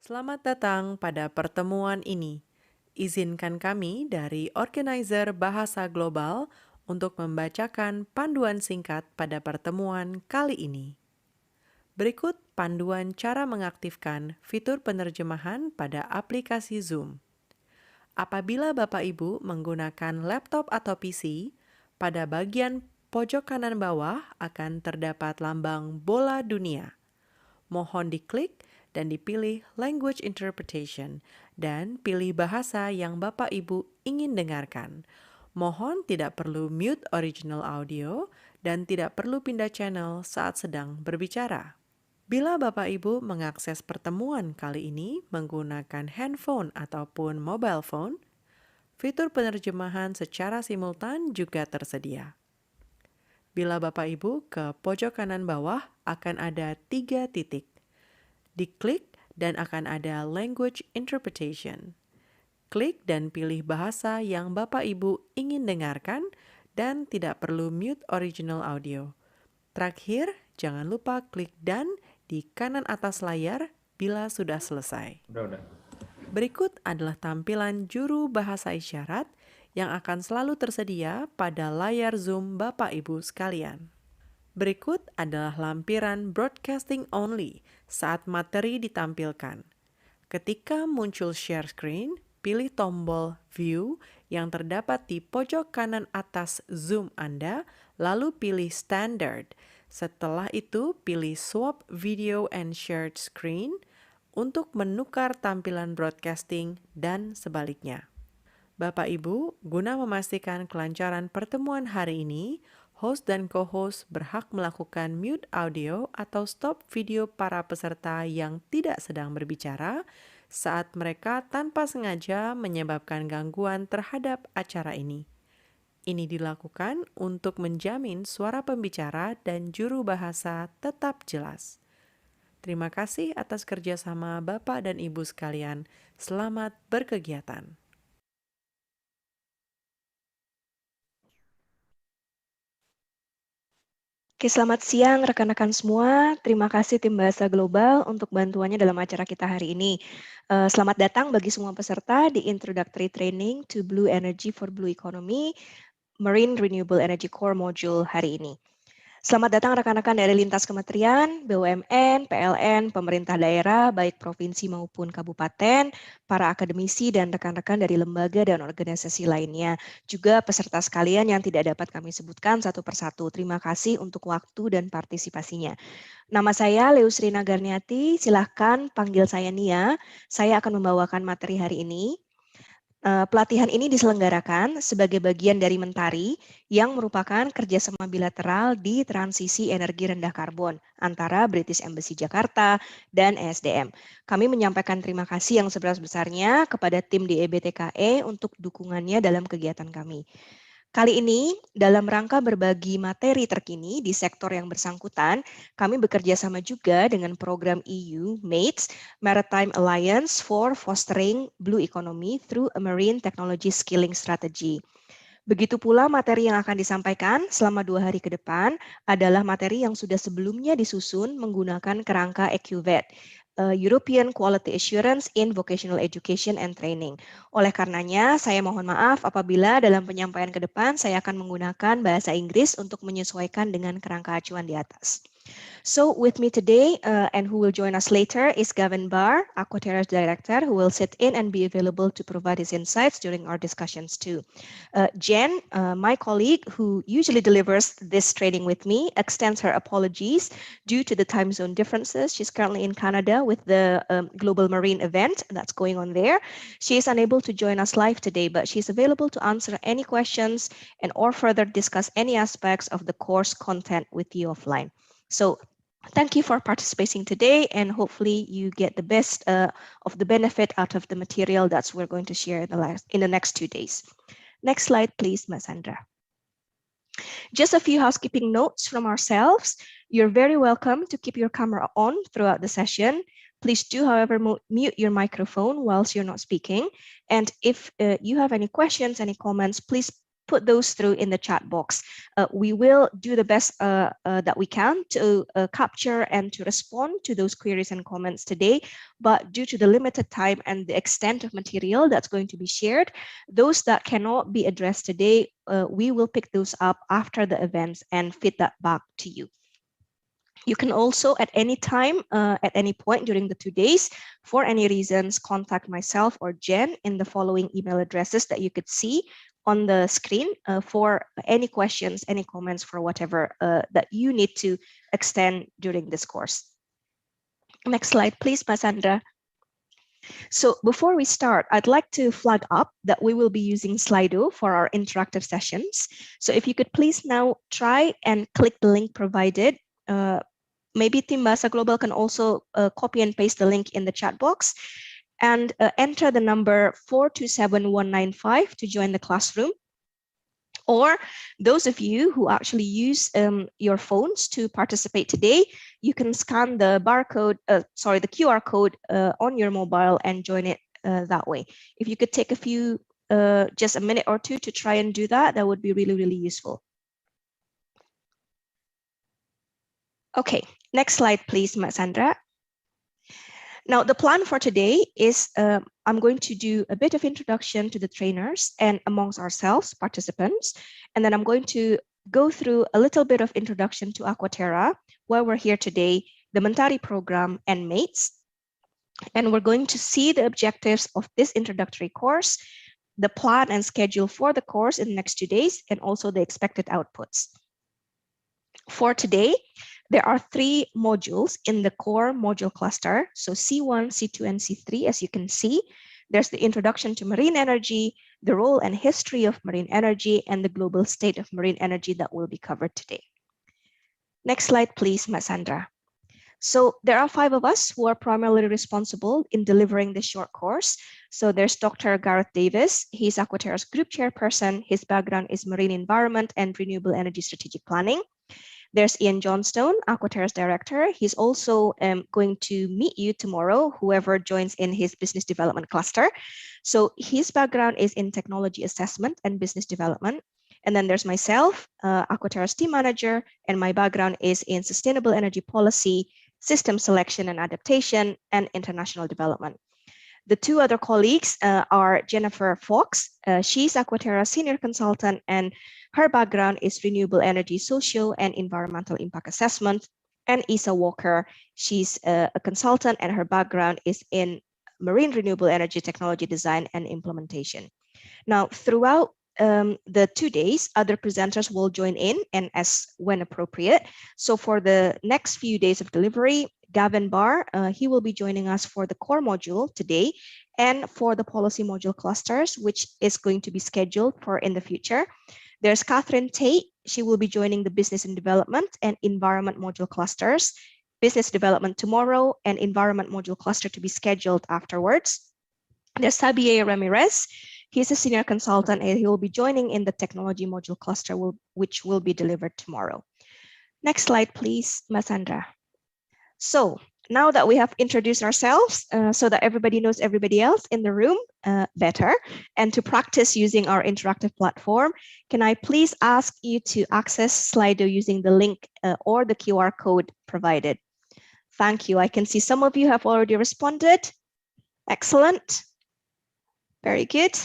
Selamat datang pada pertemuan ini. Izinkan kami dari Organizer Bahasa Global untuk membacakan panduan singkat pada pertemuan kali ini. Berikut panduan cara mengaktifkan fitur penerjemahan pada aplikasi Zoom. Apabila Bapak Ibu menggunakan laptop atau PC, pada bagian pojok kanan bawah akan terdapat lambang bola dunia. Mohon diklik dan dipilih Language Interpretation dan pilih bahasa yang Bapak Ibu ingin dengarkan. Mohon tidak perlu mute original audio dan tidak perlu pindah channel saat sedang berbicara. Bila Bapak Ibu mengakses pertemuan kali ini menggunakan handphone ataupun mobile phone, fitur penerjemahan secara simultan juga tersedia. Bila Bapak Ibu ke pojok kanan bawah akan ada 3 titik. Diklik dan akan ada Language Interpretation. Klik dan pilih bahasa yang Bapak Ibu ingin dengarkan dan tidak perlu mute original audio. Terakhir, jangan lupa klik "dan" di kanan atas layar bila sudah selesai. Udah. Berikut adalah tampilan juru bahasa isyarat yang akan selalu tersedia pada layar Zoom Bapak Ibu sekalian. Berikut adalah lampiran broadcasting only saat materi ditampilkan. Ketika muncul share screen, pilih tombol view yang terdapat di pojok kanan atas Zoom Anda, lalu pilih standard. Setelah itu, pilih swap video and shared screen untuk menukar tampilan broadcasting dan sebaliknya. Bapak Ibu, guna memastikan kelancaran pertemuan hari ini, host dan co-host berhak melakukan mute audio atau stop video para peserta yang tidak sedang berbicara saat mereka tanpa sengaja menyebabkan gangguan terhadap acara ini. Ini dilakukan untuk menjamin suara pembicara dan juru bahasa tetap jelas. Terima kasih atas kerjasama Bapak dan Ibu sekalian. Selamat berkegiatan. Oke, selamat siang rekan-rekan semua. Terima kasih tim Bahasa Global untuk bantuannya dalam acara kita hari ini. Selamat datang bagi semua peserta di Introductory Training to Blue Energy for Blue Economy, Marine Renewable Energy Core Module hari ini. Selamat datang rekan-rekan dari lintas kementerian, BUMN, PLN, pemerintah daerah, baik provinsi maupun kabupaten, para akademisi dan rekan-rekan dari lembaga dan organisasi lainnya. Juga peserta sekalian yang tidak dapat kami sebutkan satu persatu. Terima kasih untuk waktu dan partisipasinya. Nama saya leuserina.garniati, silahkan panggil saya Nia. Saya akan membawakan materi hari ini. Pelatihan ini diselenggarakan sebagai bagian dari MENTARI yang merupakan kerjasama bilateral di transisi energi rendah karbon antara British Embassy Jakarta dan ESDM. Kami menyampaikan terima kasih yang sebesar-besarnya kepada tim di EBTKE untuk dukungannya dalam kegiatan kami. Kali ini, dalam rangka berbagi materi terkini di sektor yang bersangkutan, kami bekerja sama juga dengan program EU MATES, Maritime Alliance for Fostering Blue Economy through a Marine Technology Skilling Strategy. Begitu pula materi yang akan disampaikan selama 2 hari ke depan adalah materi yang sudah sebelumnya disusun menggunakan kerangka EQVET, European Quality Assurance in Vocational Education and Training. Oleh karenanya, saya mohon maaf apabila dalam penyampaian ke depan saya akan menggunakan bahasa Inggris untuk menyesuaikan dengan kerangka acuan di atas. So with me today and who will join us later is Gavin Barr, Aquatera's director, who will sit in and be available to provide his insights during our discussions too. Jen, my colleague who usually delivers this training with me, extends her apologies due to the time zone differences. She's currently in Canada with the Global Marine event that's going on there. She is unable to join us live today, but she's available to answer any questions and or further discuss any aspects of the course content with you offline. So thank you for participating today, and hopefully you get the best of the benefit out of the material that we're going to share in the next 2 days. Next slide, please, Ms. Sandra. Just a few housekeeping notes from ourselves. You're very welcome to keep your camera on throughout the session. Please do, however, mute your microphone whilst you're not speaking. And if you have any questions, any comments, please put those through in the chat box. We will do the best that we can to capture and to respond to those queries and comments today. But due to the limited time and the extent of material that's going to be shared, those that cannot be addressed today, we will pick those up after the events and feed that back to you. You can also at any time, at any point during the 2 days, for any reasons, contact myself or Jen in the following email addresses that you could see on the screen for any questions, any comments for whatever that you need to extend during this course. Next slide, please, Mas Sandra. So before we start, I'd like to flag up that we will be using Slido for our interactive sessions. So if you could please now try and click the link provided. Maybe Team Bahasa Global can also copy and paste the link in the chat box and enter the number 427195 to join the classroom. Or those of you who actually use your phones to participate today, you can scan the barcode, the QR code on your mobile and join it that way. If you could take just a minute or two to try and do that, that would be really, really useful. Okay, next slide, please, Ms. Sandra. Now, the plan for today is I'm going to do a bit of introduction to the trainers and amongst ourselves, participants, and then I'm going to go through a little bit of introduction to Aquatera, why we're here today, the MENTARI program, and mates. And we're going to see the objectives of this introductory course, the plan and schedule for the course in the next 2 days, and also the expected outputs. For today, there are 3 modules in the core module cluster. So C1, C2, and C3, as you can see. There's the introduction to marine energy, the role and history of marine energy, and the global state of marine energy that will be covered today. Next slide, please, Ms. Sandra. So there are 5 of us who are primarily responsible in delivering this short course. So there's Dr. Gareth Davis. He's Aquatera's group chairperson. His background is marine environment and renewable energy strategic planning. There's Ian Johnstone, Aquatera's director. He's also going to meet you tomorrow, whoever joins in his business development cluster. So his background is in technology assessment and business development. And then there's myself, Aquatera's team manager, and my background is in sustainable energy policy, system selection and adaptation, and international development. The 2 other colleagues are Jennifer.fox. She's Aquatera's senior consultant, and her background is renewable energy, socio and environmental impact assessment. And Isa Walker, she's a consultant, and her background is in marine renewable energy technology design and implementation. Now, throughout the 2 days, other presenters will join in and as when appropriate. So for the next few days of delivery, Gavin Barr, he will be joining us for the core module today and for the policy module clusters, which is going to be scheduled for in the future. There's Catherine Tate. She will be joining the business and development and environment module clusters, business development tomorrow and environment module cluster to be scheduled afterwards. There's Xavier Ramirez. He's a senior consultant and he will be joining in the technology module cluster, which will be delivered tomorrow. Next slide, please, Ms. Sandra. So now that we have introduced ourselves so that everybody knows everybody else in the room better, and to practice using our interactive platform, can I please ask you to access Slido using the link or the QR code provided? Thank you. I can see some of you have already responded. Excellent. Very good.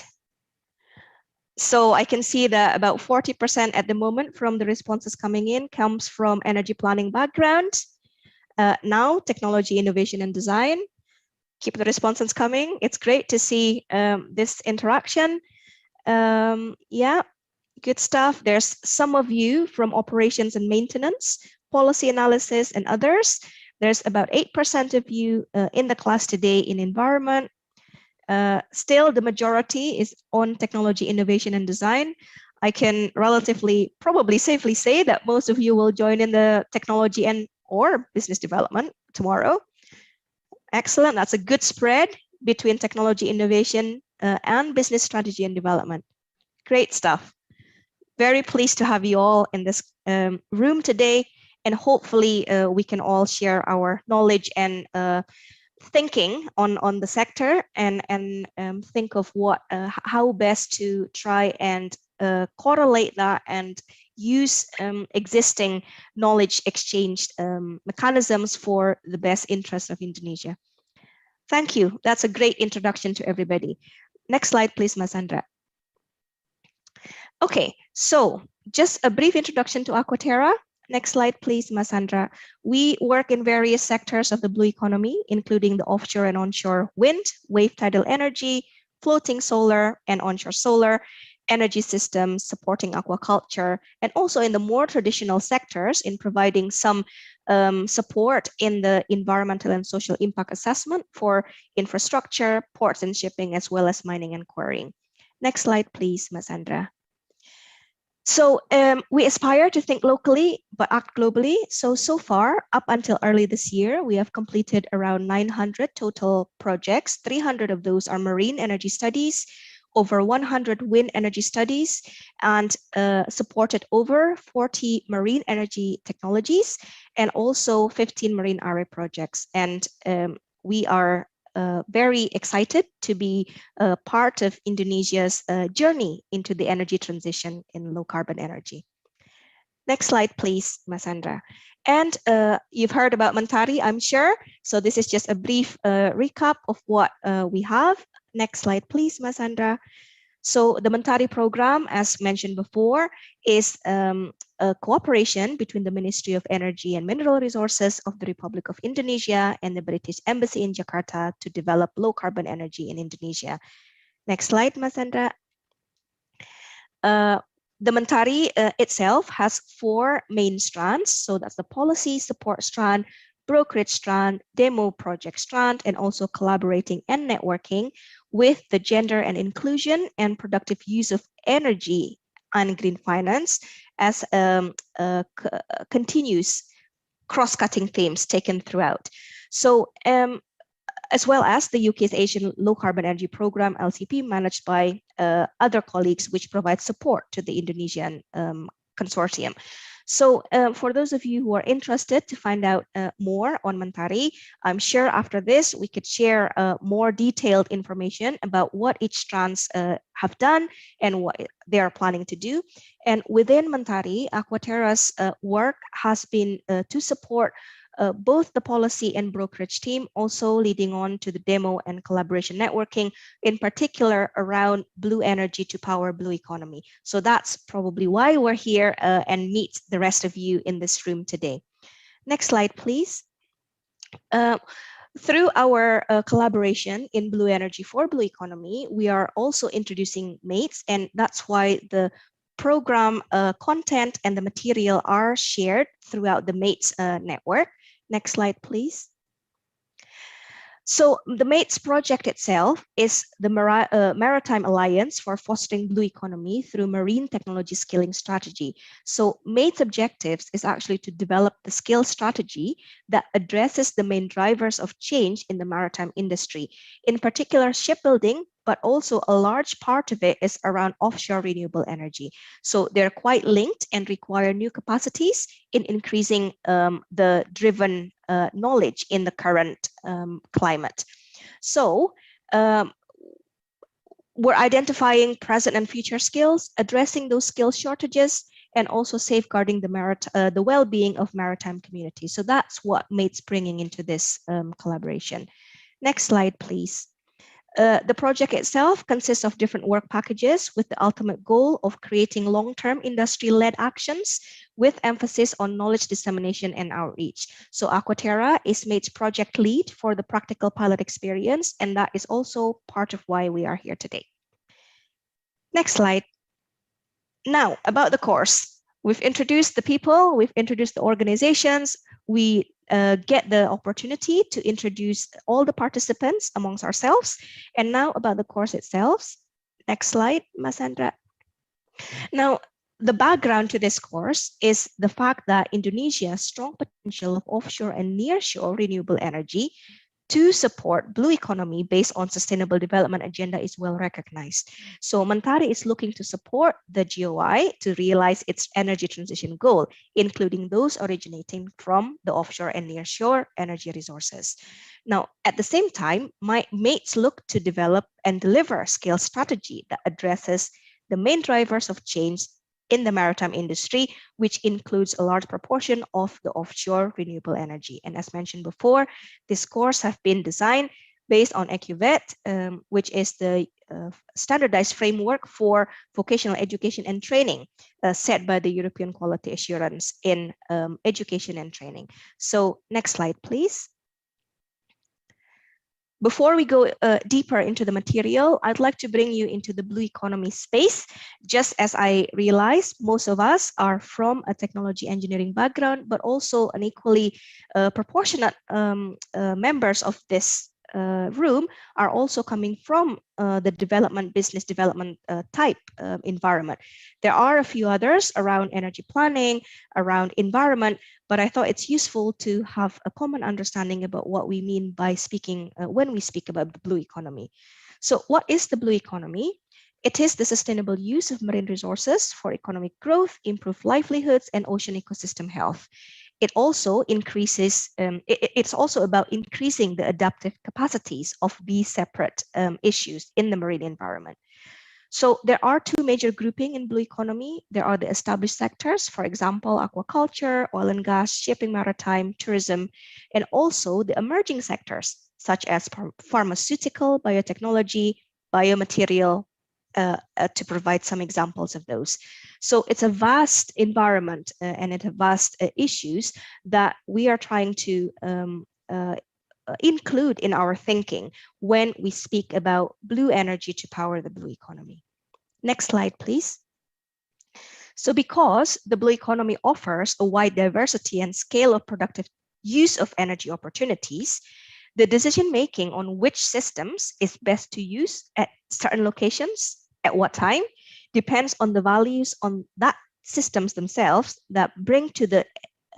So I can see that about 40% at the moment from the responses coming in comes from energy planning background. Now, technology, innovation, and design. Keep the responses coming. It's great to see this interaction. Yeah, good stuff. There's some of you from operations and maintenance, policy analysis, and others. There's about 8% of you in the class today in environment. Still, the majority is on technology, innovation, and design. I can relatively, probably safely say that most of you will join in the technology and or business development tomorrow. Excellent. That's a good spread between technology, innovation, and business strategy and development. Great stuff. Very pleased to have you all in this room today, and hopefully we can all share our knowledge and thinking on the sector and think of what how best to try and correlate that and use existing knowledge exchange mechanisms for the best interest of Indonesia. Thank you. That's a great introduction to everybody. Next slide, please, Mas Andra. Okay, so just a brief introduction to Aquatera. Next slide, please, Mas Andra. We work in various sectors of the blue economy, including the offshore and onshore wind, wave tidal energy, floating solar and onshore solar, energy systems, supporting aquaculture, and also in the more traditional sectors in providing some support in the environmental and social impact assessment for infrastructure, ports and shipping, as well as mining and quarrying. Next slide, please, Mas Andra. So we aspire to think locally, but act globally. So far, up until early this year, we have completed around 900 total projects. 300 of those are marine energy studies, over 100 wind energy studies, and supported over 40 marine energy technologies, and also 15 marine array projects. And we are very excited to be part of Indonesia's journey into the energy transition in low carbon energy. Next slide, please, Mas Andra. And you've heard about MENTARI, I'm sure. So this is just a brief recap of what we have. Next slide, please, Mas Andra. So the MENTARI program, as mentioned before, is a cooperation between the Ministry of Energy and Mineral Resources of the Republic of Indonesia and the British Embassy in Jakarta to develop low carbon energy in Indonesia. Next slide, Mas Andra. The MENTARI itself has 4 main strands. So that's the policy support strand, brokerage strand, demo project strand, and also collaborating and networking with the gender and inclusion and productive use of energy and green finance as continuous cross-cutting themes taken throughout. So as well as the UK's Asian Low Carbon Energy Program, LCP, managed by other colleagues, which provide support to the Indonesian consortium. So for those of you who are interested to find out more on MENTARI, I'm sure after this we could share more detailed information about what each strands have done and what they are planning to do. And within MENTARI, Aquatera's work has been to support both the policy and brokerage team, also leading on to the demo and collaboration networking, in particular around blue energy to power blue economy. So that's probably why we're here and meet the rest of you in this room today. Next slide, please. Through our collaboration in blue energy for blue economy, we are also introducing mates, and that's why the program content and the material are shared throughout the mates network. Next slide, please. So the MATES project itself is the Maritime Alliance for Fostering Blue Economy through Marine Technology Skilling Strategy. So MATES objectives is actually to develop the skill strategy that addresses the main drivers of change in the maritime industry, in particular shipbuilding, but also a large part of it is around offshore renewable energy. So they're quite linked and require new capacities in increasing the driven knowledge in the current climate. So we're identifying present and future skills, addressing those skill shortages, and also safeguarding the well-being of maritime communities. So that's what MATES bringing into this collaboration. Next slide, please. The project itself consists of different work packages with the ultimate goal of creating long-term industry-led actions with emphasis on knowledge dissemination and outreach. So Aquatera is MATES project lead for the practical pilot experience, and that is also part of why we are here today. Next slide. Now, about the course. We've introduced the people, we've introduced the organizations, we get the opportunity to introduce all the participants amongst ourselves. And now about the course itself. Next slide, Mas Andra. Now, the background to this course is the fact that Indonesia's strong potential of offshore and nearshore renewable energy to support blue economy based on sustainable development agenda is well recognized. So MENTARI is looking to support the GOI to realize its energy transition goal, including those originating from the offshore and nearshore energy resources. Now, at the same time, my mates look to develop and deliver a scale strategy that addresses the main drivers of change in the maritime industry, which includes a large proportion of the offshore renewable energy. And as mentioned before, this course have been designed based on AccuVet, which is the standardized framework for vocational education and training set by the European Quality Assurance in education and training. So next slide, please. Before we go deeper into the material, I'd like to bring you into the blue economy space. Just as I realize most of us are from a technology engineering background, but also an equally proportionate members of this room are also coming from the business development type environment. There are a few others around energy planning, around environment, but I thought it's useful to have a common understanding about what we mean by speaking when we speak about the blue economy. So what is the blue economy? It is the sustainable use of marine resources for economic growth, improved livelihoods, and ocean ecosystem health. It also increases, it's also about increasing the adaptive capacities of these separate issues in the marine environment. So there are two major groupings in blue economy. There are the established sectors, for example, aquaculture, oil and gas, shipping, maritime, tourism, and also the emerging sectors, such as pharmaceutical, biotechnology, biomaterial, to provide some examples of those. So it's a vast environment and it's a vast issues that we are trying to include in our thinking when we speak about blue energy to power the blue economy. Next slide, please. So because the blue economy offers a wide diversity and scale of productive use of energy opportunities, the decision-making on which systems is best to use at certain locations, at what time, depends on the values on that systems themselves that bring to the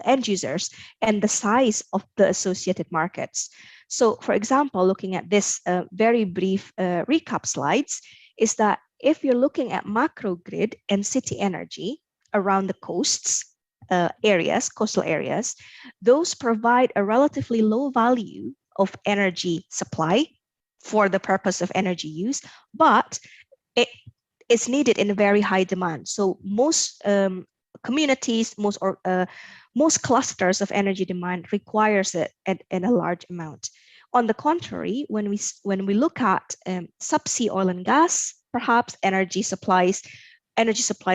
end users and the size of the associated markets. So for example, looking at this very brief recap slides, is that if you're looking at macro grid and city energy around the coasts, coastal areas, those provide a relatively low value of energy supply for the purpose of energy use, but it is needed in a very high demand. So most communities, most clusters of energy demand requires it in a large amount. On the contrary, when we look at subsea oil and gas, perhaps energy supplies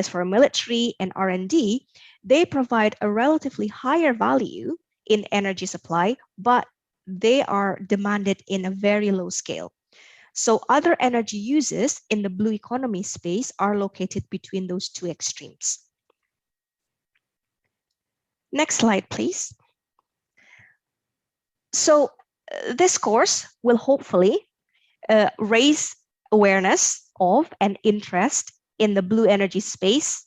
for military and R&D, they provide a relatively higher value in energy supply, but they are demanded in a very low scale. So other energy uses in the blue economy space are located between those two extremes. Next slide, please. So this course will hopefully raise awareness of and interest in the blue energy space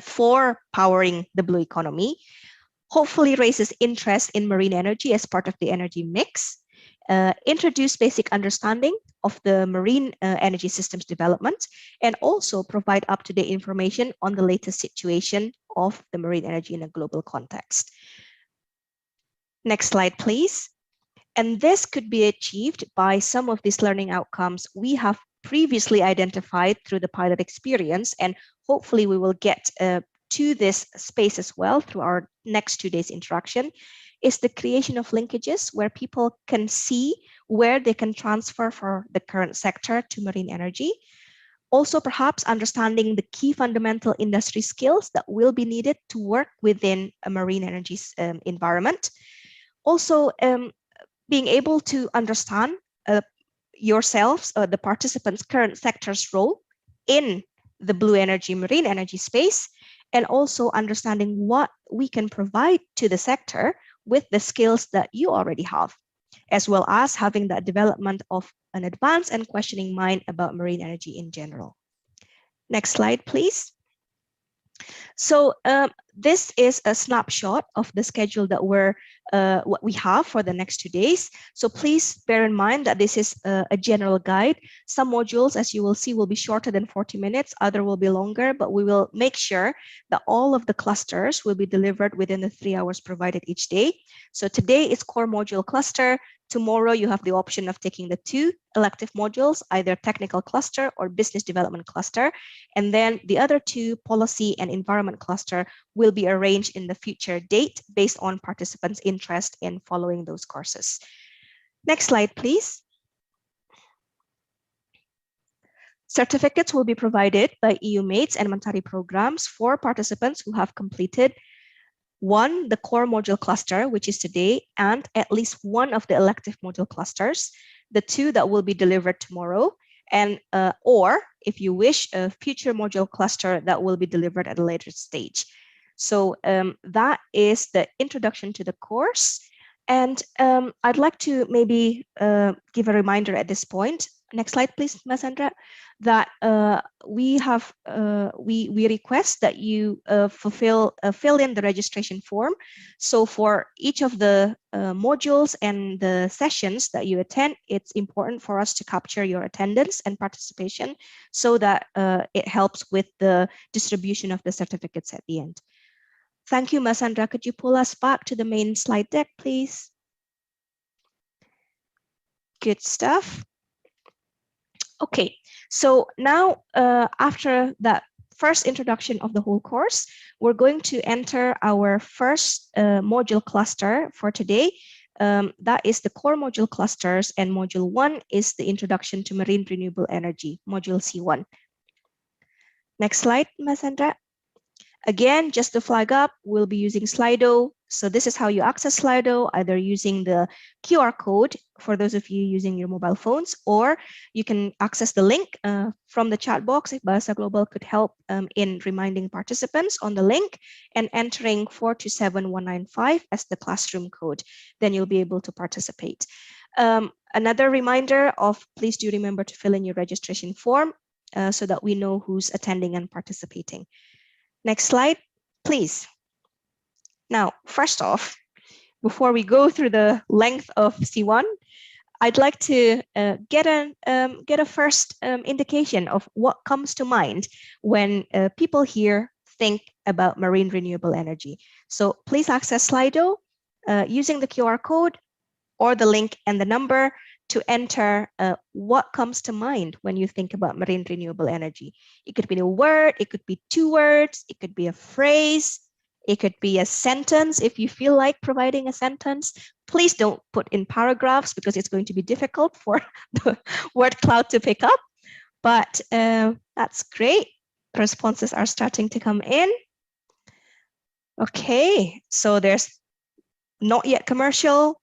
for powering the blue economy, hopefully raises interest in marine energy as part of the energy mix, introduce basic understanding of the marine energy systems development, and also provide up-to-date information on the latest situation of the marine energy in a global context. Next slide, please. And this could be achieved by some of these learning outcomes we have previously identified through the pilot experience, and hopefully we will get to this space as well through our next 2 days interaction, is the creation of linkages where people can see where they can transfer for the current sector to marine energy. Also, perhaps understanding the key fundamental industry skills that will be needed to work within a marine energy environment. Also, being able to understand yourselves, the participants' current sector's role in the blue energy, marine energy space, and also understanding what we can provide to the sector with the skills that you already have, as well as having that development of an advanced and questioning mind about marine energy in general. Next slide, please. So this is a snapshot of the schedule that what we have for the next 2 days. So please bear in mind that this is a general guide. Some modules, as you will see, will be shorter than 40 minutes. Other will be longer, but we will make sure that all of the clusters will be delivered within the 3 hours provided each day. So today is core module cluster. tomorrow you have the option of taking the 2 elective modules, either technical cluster or business development cluster. And then the other 2, policy and environment cluster, will be arranged in the future date based on participants' interest in following those courses. Next slide, please. Certificates will be provided by EU Mates and MENTARI programs for participants who have completed 1, the core module cluster, which is today, and at least 1 of the elective module clusters, the 2 that will be delivered tomorrow, and or if you wish, a future module cluster that will be delivered at a later stage. So that is the introduction to the course. And I'd like to maybe give a reminder at this point. Next slide, please, Mas Andra, that we request that you fill in the registration form. So for each of the modules and the sessions that you attend, it's important for us to capture your attendance and participation so that it helps with the distribution of the certificates at the end. Thank you, Mas Andra. Could you pull us back to the main slide deck, please? Good stuff. Okay, so now after that first introduction of the whole course, we're going to enter our first module cluster for today. That is the core module clusters, and module 1 is the introduction to marine renewable energy, module C1. Next slide, Mas Andra. Again, just to flag up, we'll be using Slido. So this is how you access Slido, either using the QR code for those of you using your mobile phones, or you can access the link from the chat box if Bahasa Global could help in reminding participants on the link and entering 427195 as the classroom code. Then you'll be able to participate. Another reminder of please do remember to fill in your registration form so that we know who's attending and participating. Next slide, please. Now, first off, before we go through the length of C1, I'd like to get a first indication of what comes to mind when people here think about marine renewable energy. So please access Slido using the QR code or the link and the number to enter what comes to mind when you think about marine renewable energy. It could be a word, it could be 2 words, it could be a phrase, it could be a sentence if you feel like providing a sentence. Please don't put in paragraphs because it's going to be difficult for the word cloud to pick up. But that's great. Responses are starting to come in. Okay, so there's not yet commercial.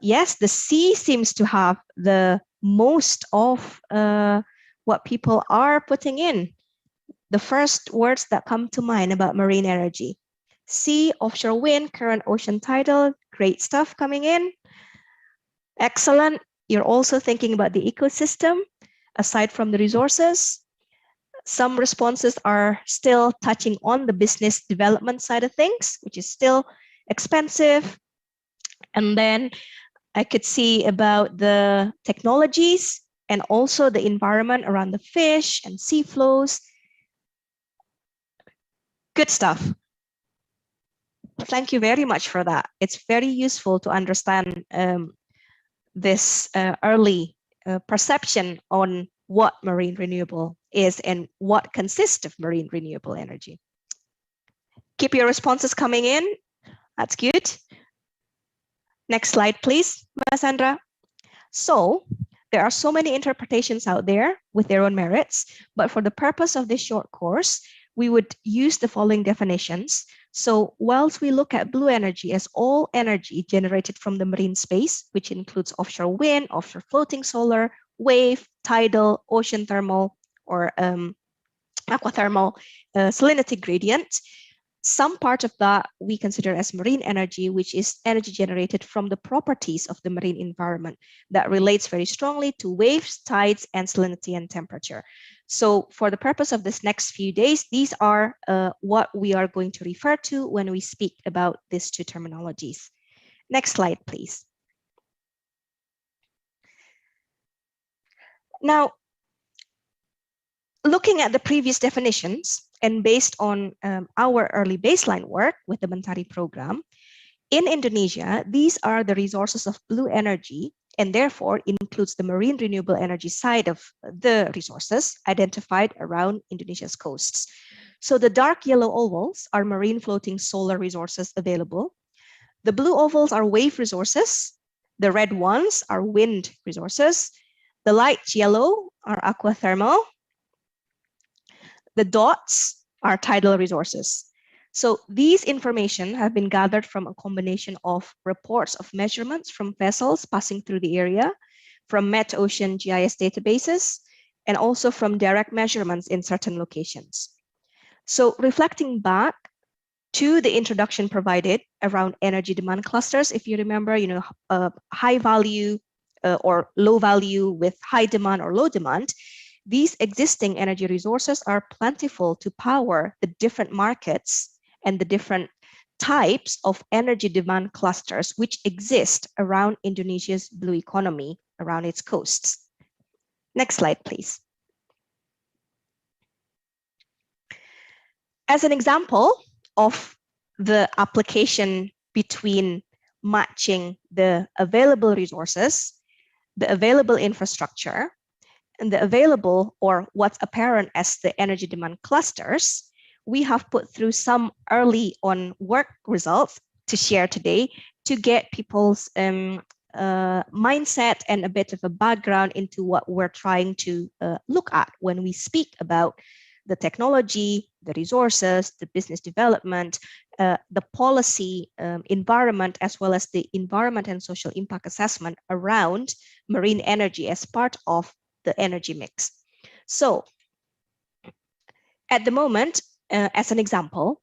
Yes, the C seems to have the most of what people are putting in. The first words that come to mind about marine energy. C, offshore wind, current, ocean tidal, great stuff coming in. Excellent. You're also thinking about the ecosystem aside from the resources. Some responses are still touching on the business development side of things, which is still expensive. And then I could see about the technologies and also the environment around the fish and sea flows. Good stuff. Thank you very much for that. It's very useful to understand this early perception on what marine renewable is and what consists of marine renewable energy. Keep your responses coming in. That's good. Next slide, please, Mas Andra. So there are so many interpretations out there with their own merits, but for the purpose of this short course, we would use the following definitions. So whilst we look at blue energy as all energy generated from the marine space, which includes offshore wind, offshore floating solar, wave, tidal, ocean thermal, or aquathermal salinity gradient, some part of that we consider as marine energy, which is energy generated from the properties of the marine environment that relates very strongly to waves, tides, and salinity and temperature. So for the purpose of this next few days, these are what we are going to refer to when we speak about these two terminologies. Next slide, please. Now, looking at the previous definitions and based on our early baseline work with the MENTARI program, In Indonesia, these are the resources of blue energy, and therefore includes the marine renewable energy side of the resources identified around Indonesia's coasts. So the dark yellow ovals are marine floating solar resources available. The blue ovals are wave resources. The red ones are wind resources. The light yellow are aquathermal. The dots are tidal resources. So these information have been gathered from a combination of reports of measurements from vessels passing through the area, from Met-Ocean GIS databases, and also from direct measurements in certain locations. So reflecting back to the introduction provided around energy demand clusters, if you remember, high value or low value with high demand or low demand, these existing energy resources are plentiful to power the different markets and the different types of energy demand clusters which exist around Indonesia's blue economy, around its coasts. Next slide, please. As an example of the application between matching the available resources, the available infrastructure, and the available or what's apparent as the energy demand clusters, we have put through some early on work results to share today to get people's mindset and a bit of a background into what we're trying to look at when we speak about the technology, the resources, the business development, the policy environment, as well as the environment and social impact assessment around marine energy as part of the energy mix. So at the moment, as an example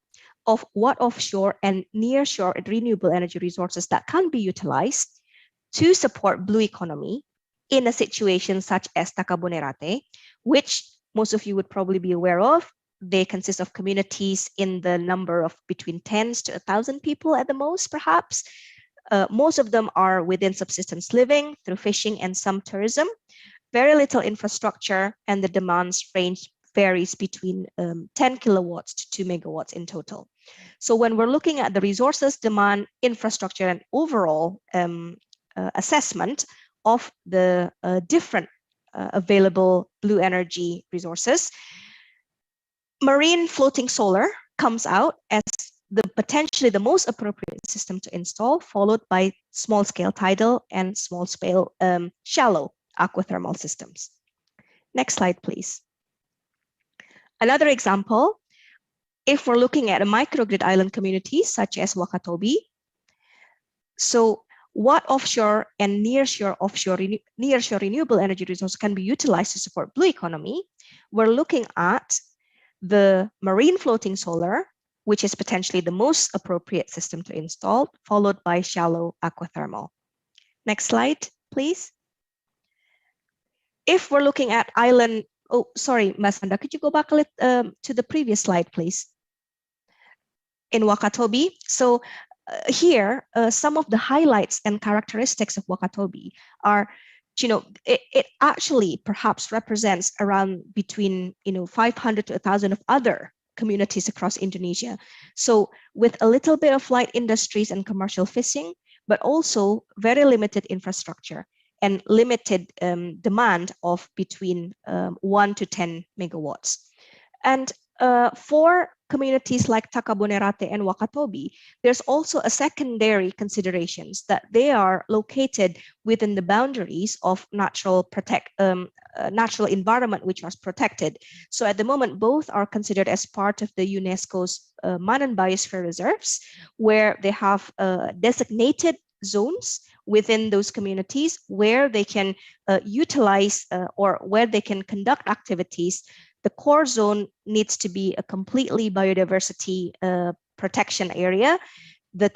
of what offshore and nearshore renewable energy resources that can be utilized to support blue economy in a situation such as Takabonerate, which most of you would probably be aware of. They consist of communities in the number of between 10 to 1,000 people at the most, perhaps. Most of them are within subsistence living through fishing and some tourism. Very little infrastructure, and the demands range varies between 10 kilowatts to 2 megawatts in total. So when we're looking at the resources, demand, infrastructure, and overall assessment of the different available blue energy resources, marine floating solar comes out as potentially the most appropriate system to install, followed by small-scale tidal and small-scale shallow aquathermal systems. Next slide, please. Another example, if we're looking at a microgrid island communities such as Wakatobi, so what offshore and nearshore renewable energy resources can be utilized to support blue economy? We're looking at the marine floating solar, which is potentially the most appropriate system to install, followed by shallow aquathermal. Next slide, please. If we're looking at island, oh, sorry, Masanda, could you go back a little to the previous slide, please? In Wakatobi, so here, some of the highlights and characteristics of Wakatobi are, it actually perhaps represents around between, 500 to 1,000 of other communities across Indonesia. So with a little bit of light industries and commercial fishing, but also very limited infrastructure and limited demand of between 1 to 10 megawatts. And for communities like Takabonerate and Wakatobi, there's also a secondary considerations that they are located within the boundaries of natural environment which was protected. So at the moment, both are considered as part of the UNESCO's Marine Biosphere Reserves, where they have designated zones within those communities where they can utilize or where they can conduct activities. The core zone needs to be a completely biodiversity protection area. The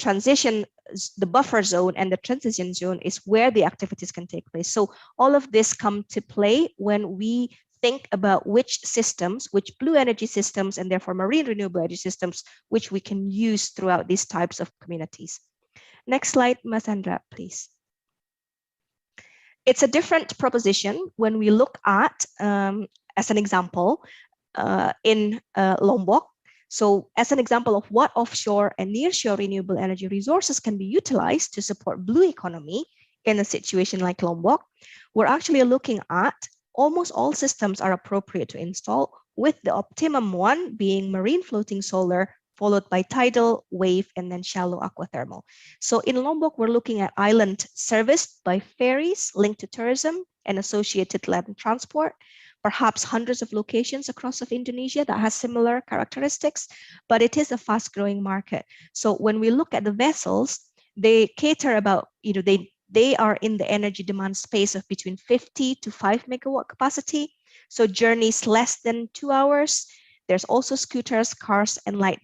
buffer zone and the transition zone is where the activities can take place. So all of this come to play when we think about which systems, which blue energy systems, and therefore marine renewable energy systems, which we can use throughout these types of communities. Next slide, Masandra, please. It's a different proposition when we look at, as an example, in Lombok. So as an example of what offshore and nearshore renewable energy resources can be utilized to support blue economy in a situation like Lombok, we're actually looking at almost all systems are appropriate to install, with the optimum one being marine floating solar, followed by tidal, wave, and then shallow aquathermal. So in Lombok, we're looking at island serviced by ferries linked to tourism and associated land transport, perhaps hundreds of locations across of Indonesia that has similar characteristics, but it is a fast-growing market. So when we look at the vessels, they cater about, they are in the energy demand space of between 50 to 5 megawatt capacity. So journeys less than 2 hours. There's also scooters, cars, and light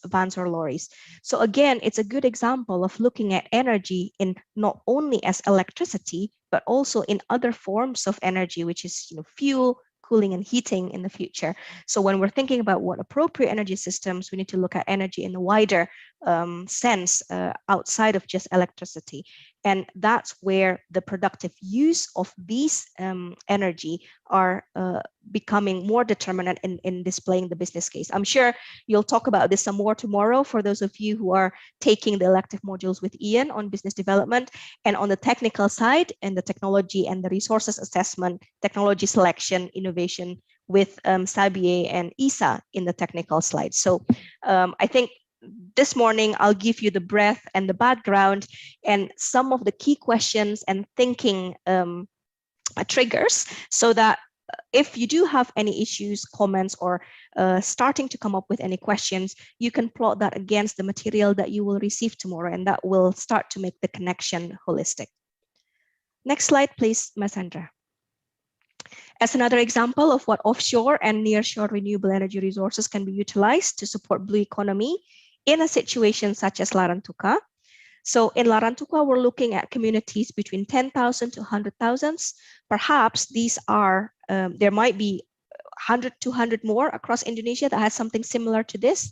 vans or lorries. So again, it's a good example of looking at energy in not only as electricity, but also in other forms of energy, which is fuel, cooling, and heating in the future. So when we're thinking about what appropriate energy systems, we need to look at energy in a wider sense outside of just electricity. And that's where the productive use of these energy are becoming more determinant in displaying the business case. I'm sure you'll talk about this some more tomorrow for those of you who are taking the elective modules with Ian on business development, and on the technical side and the technology and the resources assessment, technology selection, innovation with Sabie and Isa in the technical slide. So I think this morning, I'll give you the breadth and the background and some of the key questions and thinking triggers, so that if you do have any issues, comments, or starting to come up with any questions, you can plot that against the material that you will receive tomorrow, and that will start to make the connection holistic. Next slide, please, Masandra. As another example of what offshore and nearshore renewable energy resources can be utilized to support blue economy in a situation such as Larantuka. So in Larantuka, we're looking at communities between 10,000 to 100,000. Perhaps these are, there might be 100, 200 more across Indonesia that has something similar to this.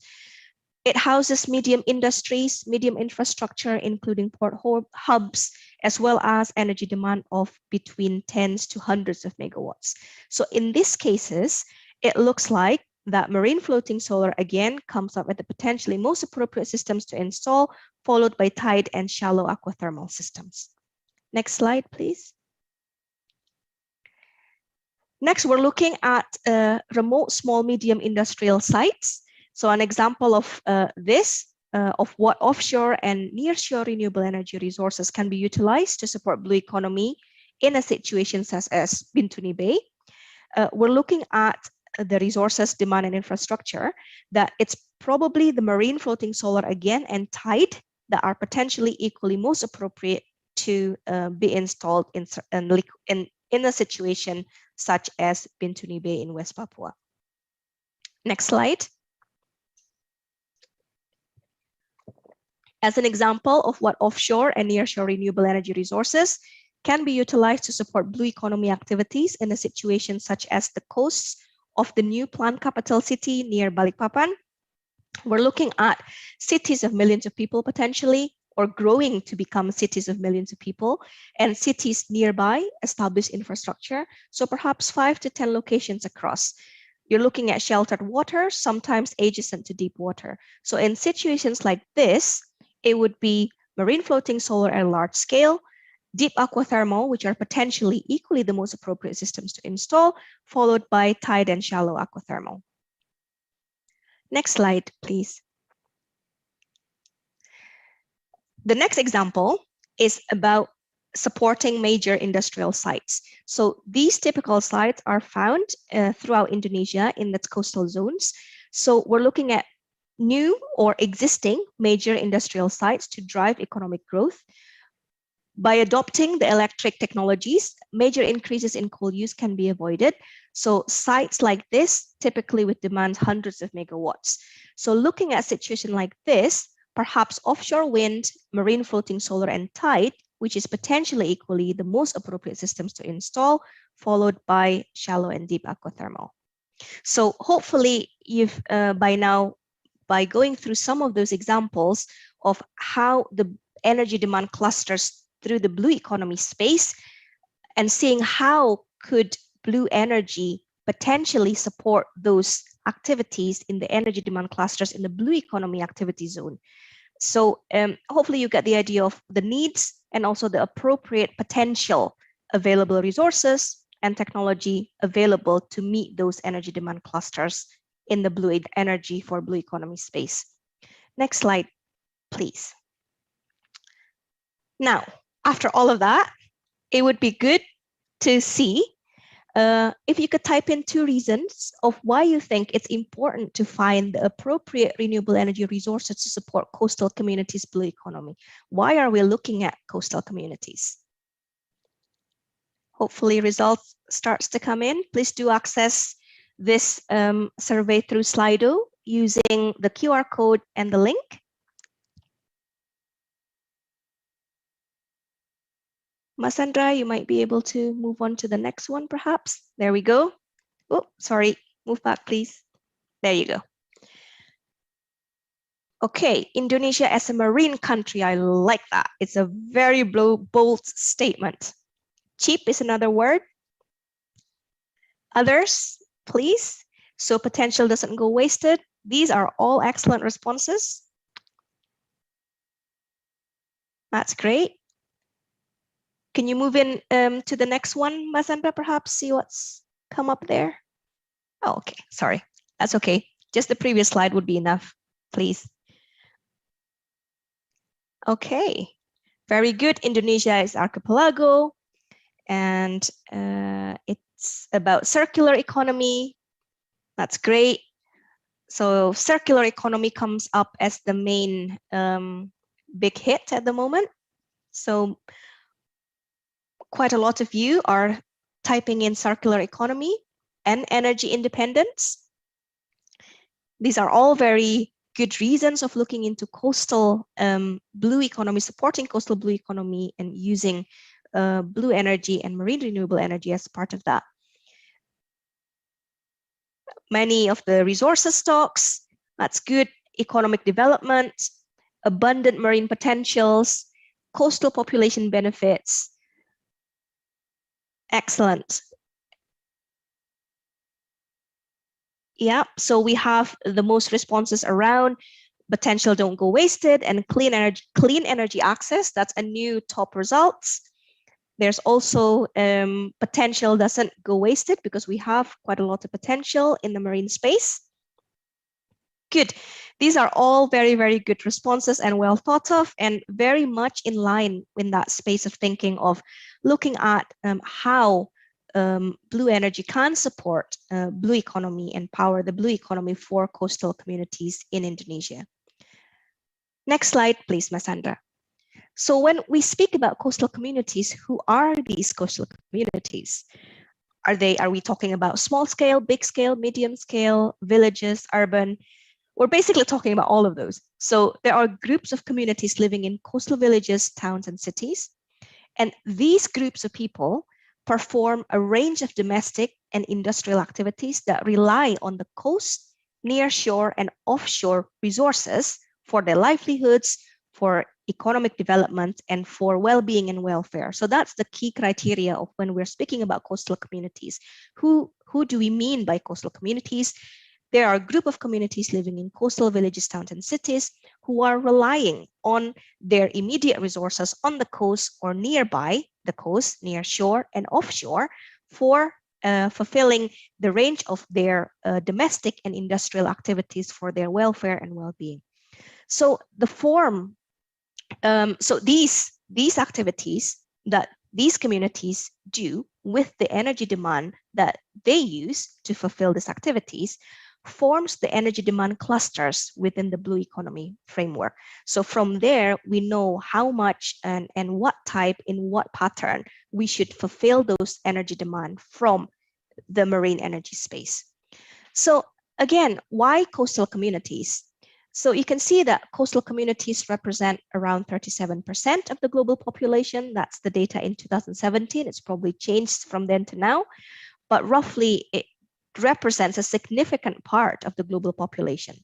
It houses medium industries, medium infrastructure, including port hubs, as well as energy demand of between tens to hundreds of megawatts. So in these cases, it looks like that marine floating solar again comes up with the potentially most appropriate systems to install, followed by tide and shallow aquathermal systems. Next slide, please. Next, we're looking at remote small medium industrial sites. So an example of of what offshore and nearshore renewable energy resources can be utilized to support blue economy in a situation such as Bintuni Bay. We're looking at the resources, demand, and infrastructure, that it's probably the marine floating solar again and tide that are potentially equally most appropriate to be installed in a situation such as Bintuni Bay in West Papua. Next slide. As an example of what offshore and nearshore renewable energy resources can be utilized to support blue economy activities in a situation such as the coasts of the new planned capital city near Balikpapan. We're looking at cities of millions of people potentially, or growing to become cities of millions of people, and cities nearby established infrastructure. So perhaps 5 to 10 locations across. You're looking at sheltered water, sometimes adjacent to deep water. So in situations like this, it would be marine floating solar at a large scale, deep aquathermal, which are potentially equally the most appropriate systems to install, followed by tide and shallow aquathermal. Next slide, please. The next example is about supporting major industrial sites. So these typical sites are found throughout Indonesia in its coastal zones. So we're looking at new or existing major industrial sites to drive economic growth. By adopting the electric technologies, major increases in coal use can be avoided. So sites like this, typically with demand hundreds of megawatts. So looking at a situation like this, perhaps offshore wind, marine floating solar, and tide, which is potentially equally the most appropriate systems to install, followed by shallow and deep aquathermal. So hopefully you've by now, by going through some of those examples of how the energy demand clusters through the blue economy space, and seeing how could blue energy potentially support those activities in the energy demand clusters in the blue economy activity zone. So hopefully you get the idea of the needs and also the appropriate potential available resources and technology available to meet those energy demand clusters in the blue energy for blue economy space. Next slide, please. Now, after all of that, it would be good to see if you could type in 2 reasons of why you think it's important to find the appropriate renewable energy resources to support coastal communities' blue economy. Why are we looking at coastal communities? Hopefully results starts to come in. Please do access this survey through Slido using the QR code and the link. Masandra, you might be able to move on to the next one, perhaps. There we go. Oh, sorry, move back, please. There you go. Okay, Indonesia as a marine country, I like that. It's a very bold statement. Cheap is another word. Others, please. So potential doesn't go wasted. These are all excellent responses. That's great. Can you move in to the next one, Masandra, perhaps see what's come up there? Oh, okay, sorry. That's okay. Just the previous slide would be enough, please. Okay, very good. Indonesia is archipelago, and it's about circular economy. That's great. So circular economy comes up as the main big hit at the moment. So quite a lot of you are typing in circular economy and energy independence. These are all very good reasons of looking into coastal blue economy, supporting coastal blue economy and using blue energy and marine renewable energy as part of that. Many of the resources stocks, that's good. Economic development, abundant marine potentials, coastal population benefits. Excellent. Yeah, so we have the most responses around potential don't go wasted and clean energy access. That's a new top results. There's also potential doesn't go wasted because we have quite a lot of potential in the marine space. Good. These are all very, very good responses and well thought of and very much in line in that space of thinking of looking at how blue energy can support blue economy and power the blue economy for coastal communities in Indonesia. Next slide, please, Masandra. So when we speak about coastal communities, who are these coastal communities? Are we talking about small scale, big scale, medium scale, villages, urban? We're basically talking about all of those. So there are groups of communities living in coastal villages, towns, and cities. And these groups of people perform a range of domestic and industrial activities that rely on the coast, near shore, and offshore resources for their livelihoods, for economic development, and for well-being and welfare. So that's the key criteria of when we're speaking about coastal communities. Who do we mean by coastal communities? There are a group of communities living in coastal villages, towns, and cities who are relying on their immediate resources on the coast or nearby the coast, near shore and offshore for fulfilling the range of their domestic and industrial activities for their welfare and well-being. So the form, so these activities that these communities do with the energy demand that they use to fulfill these activities forms the energy demand clusters within the blue economy framework. So from there, we know how much and what type, in what pattern we should fulfill those energy demand from the marine energy space. So again, why coastal communities? So you can see that coastal communities represent around 37% of the global population. That's the data in 2017. It's probably changed from then to now, but roughly it represents a significant part of the global population.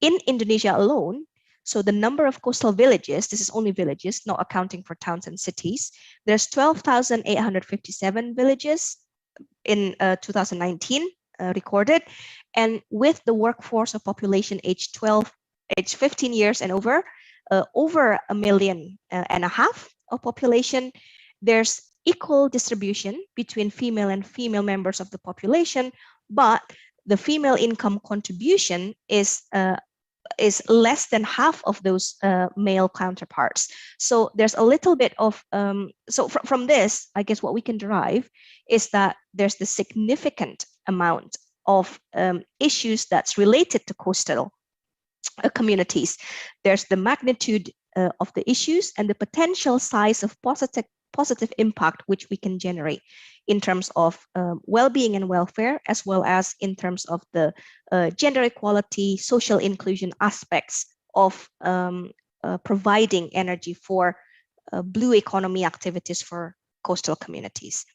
In Indonesia alone, so the number of coastal villages, this is only villages, not accounting for towns and cities, there's 12,857 villages in 2019 recorded, And with the workforce of population age 15 years and over 1.5 million of population, there's equal distribution between female and female members of the population, but the female income contribution is less than half of those male counterparts. So there's a little bit of, from this, I guess what we can derive is that there's the significant amount of issues that's related to coastal communities. There's the magnitude of the issues and the potential size of positive impact which we can generate in terms of well-being and welfare, as well as in terms of the gender equality, social inclusion aspects of providing energy for blue economy activities for coastal communities.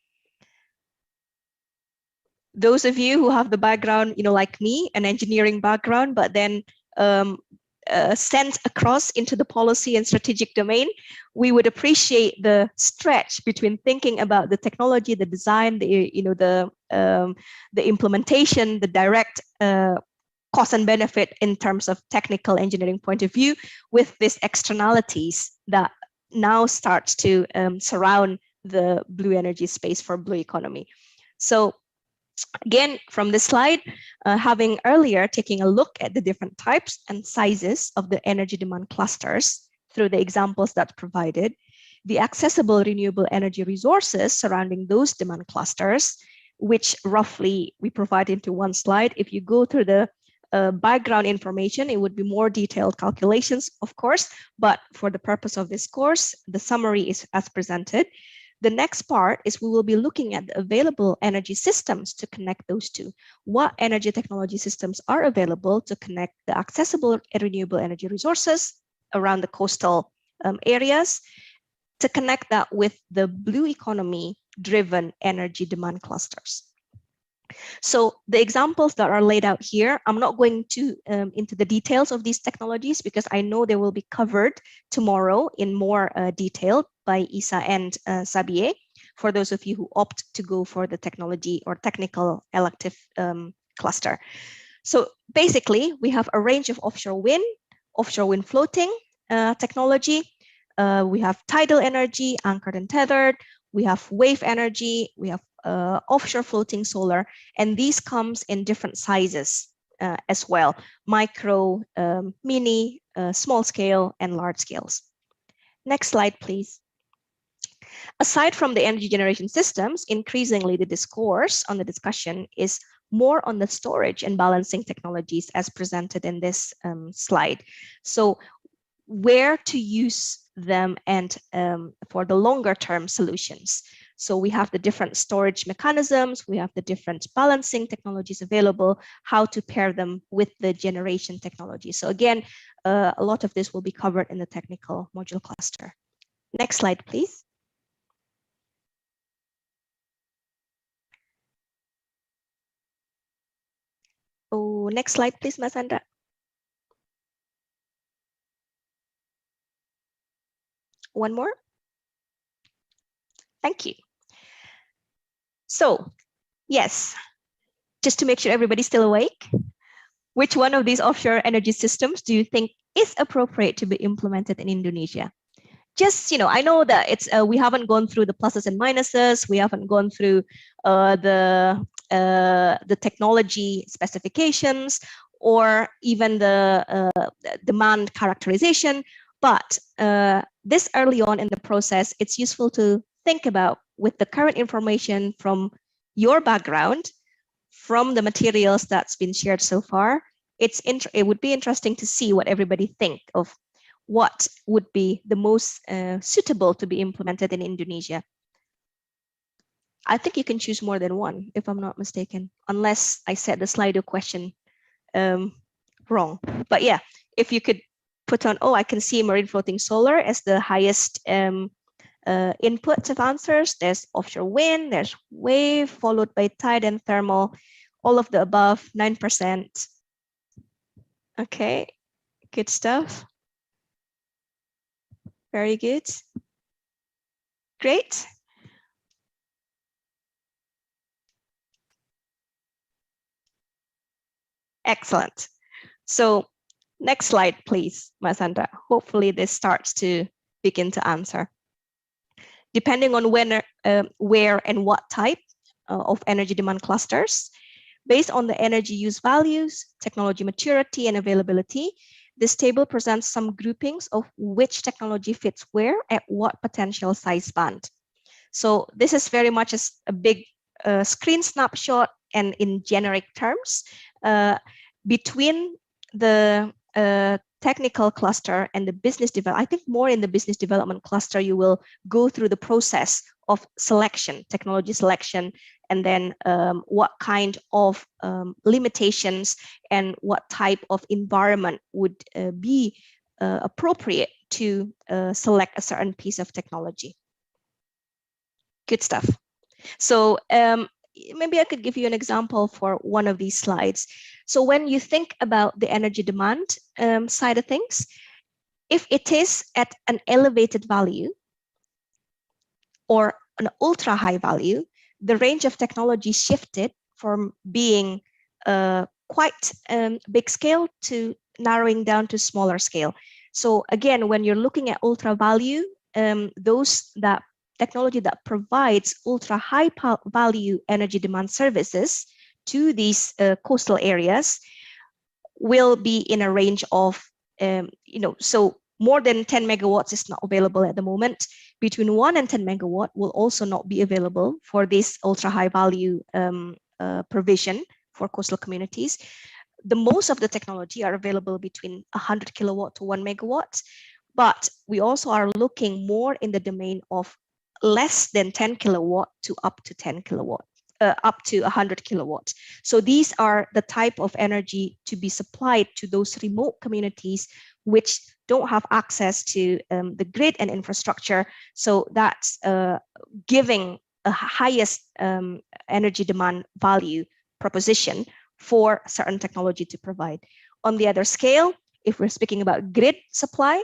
Those of you who have the background, like me, an engineering background, but then sent across into the policy and strategic domain, we would appreciate the stretch between thinking about the technology, the design, the implementation, the direct cost and benefit in terms of technical engineering point of view, with these externalities that now starts to surround the blue energy space for blue economy. So again, from this slide, having earlier taking a look at the different types and sizes of the energy demand clusters through the examples that's provided, the accessible renewable energy resources surrounding those demand clusters, which roughly we provide into one slide. If you go through the background information, it would be more detailed calculations, of course, but for the purpose of this course, the summary is as presented. The next part is we will be looking at the available energy systems to connect those two. What energy technology systems are available to connect the accessible renewable energy resources around the coastal areas, to connect that with the blue economy driven energy demand clusters. So the examples that are laid out here, I'm not going to into the details of these technologies because I know they will be covered tomorrow in more detail by Isa and Sabie, for those of you who opt to go for the technology or technical elective cluster. So basically, we have a range of offshore wind floating technology. We have tidal energy, anchored and tethered. We have wave energy. We have offshore floating solar, and these comes in different sizes as well: micro, mini, small scale, and large scales. Next slide, please. Aside from the energy generation systems, increasingly the discourse on the discussion is more on the storage and balancing technologies as presented in this slide. So where to use them and for the longer term solutions. So we have the different storage mechanisms, we have the different balancing technologies available, how to pair them with the generation technology. So again, a lot of this will be covered in the technical module cluster. Next slide, please. Oh, next slide, please, Mas Andra. One more. Thank you. So, yes, just to make sure everybody's still awake, which one of these offshore energy systems do you think is appropriate to be implemented in Indonesia? Just, I know that it's we haven't gone through the pluses and minuses, we haven't gone through the technology specifications or even the demand characterization, but this early on in the process, it's useful to think about, with the current information from your background, from the materials that's been shared so far, it would be interesting to see what everybody think of what would be the most suitable to be implemented in Indonesia. I think you can choose more than one, if I'm not mistaken, unless I said the Slido question wrong. But yeah, if you could put on, I can see marine floating solar as the highest inputs of answers. There's offshore wind, there's wave, followed by tide and thermal, all of the above, 9%. Okay, good stuff. Very good. Great. Excellent. So next slide, please, Masandra. Hopefully this starts to begin to answer. Depending on when, where and what type of energy demand clusters, based on the energy use values, technology maturity, and availability, this table presents some groupings of which technology fits where at what potential size band. So this is very much a big screen snapshot, and in generic terms, between the technical cluster and the business development. I think more in the business development cluster, you will go through the process of selection, technology selection, and then what kind of limitations and what type of environment would be appropriate to select a certain piece of technology. Good stuff. So maybe I could give you an example for one of these slides. So when you think about the energy demand side of things, if it is at an elevated value or an ultra high value, the range of technology shifted from being quite big scale to narrowing down to smaller scale. So again, when you're looking at ultra value, those that technology that provides ultra high value energy demand services to these coastal areas will be in a range of, so more than 10 megawatts is not available at the moment. Between 1 and 10 megawatt will also not be available for this ultra high value provision for coastal communities. The most of the technology are available between 100 kilowatt to 1 megawatt, but we also are looking more in the domain of less than 10 kilowatt to up to 10 kilowatt, up to 100 kilowatt. So these are the type of energy to be supplied to those remote communities which don't have access to the grid and infrastructure. So that's giving a highest energy demand value proposition for certain technology to provide. On the other scale, if we're speaking about grid supply,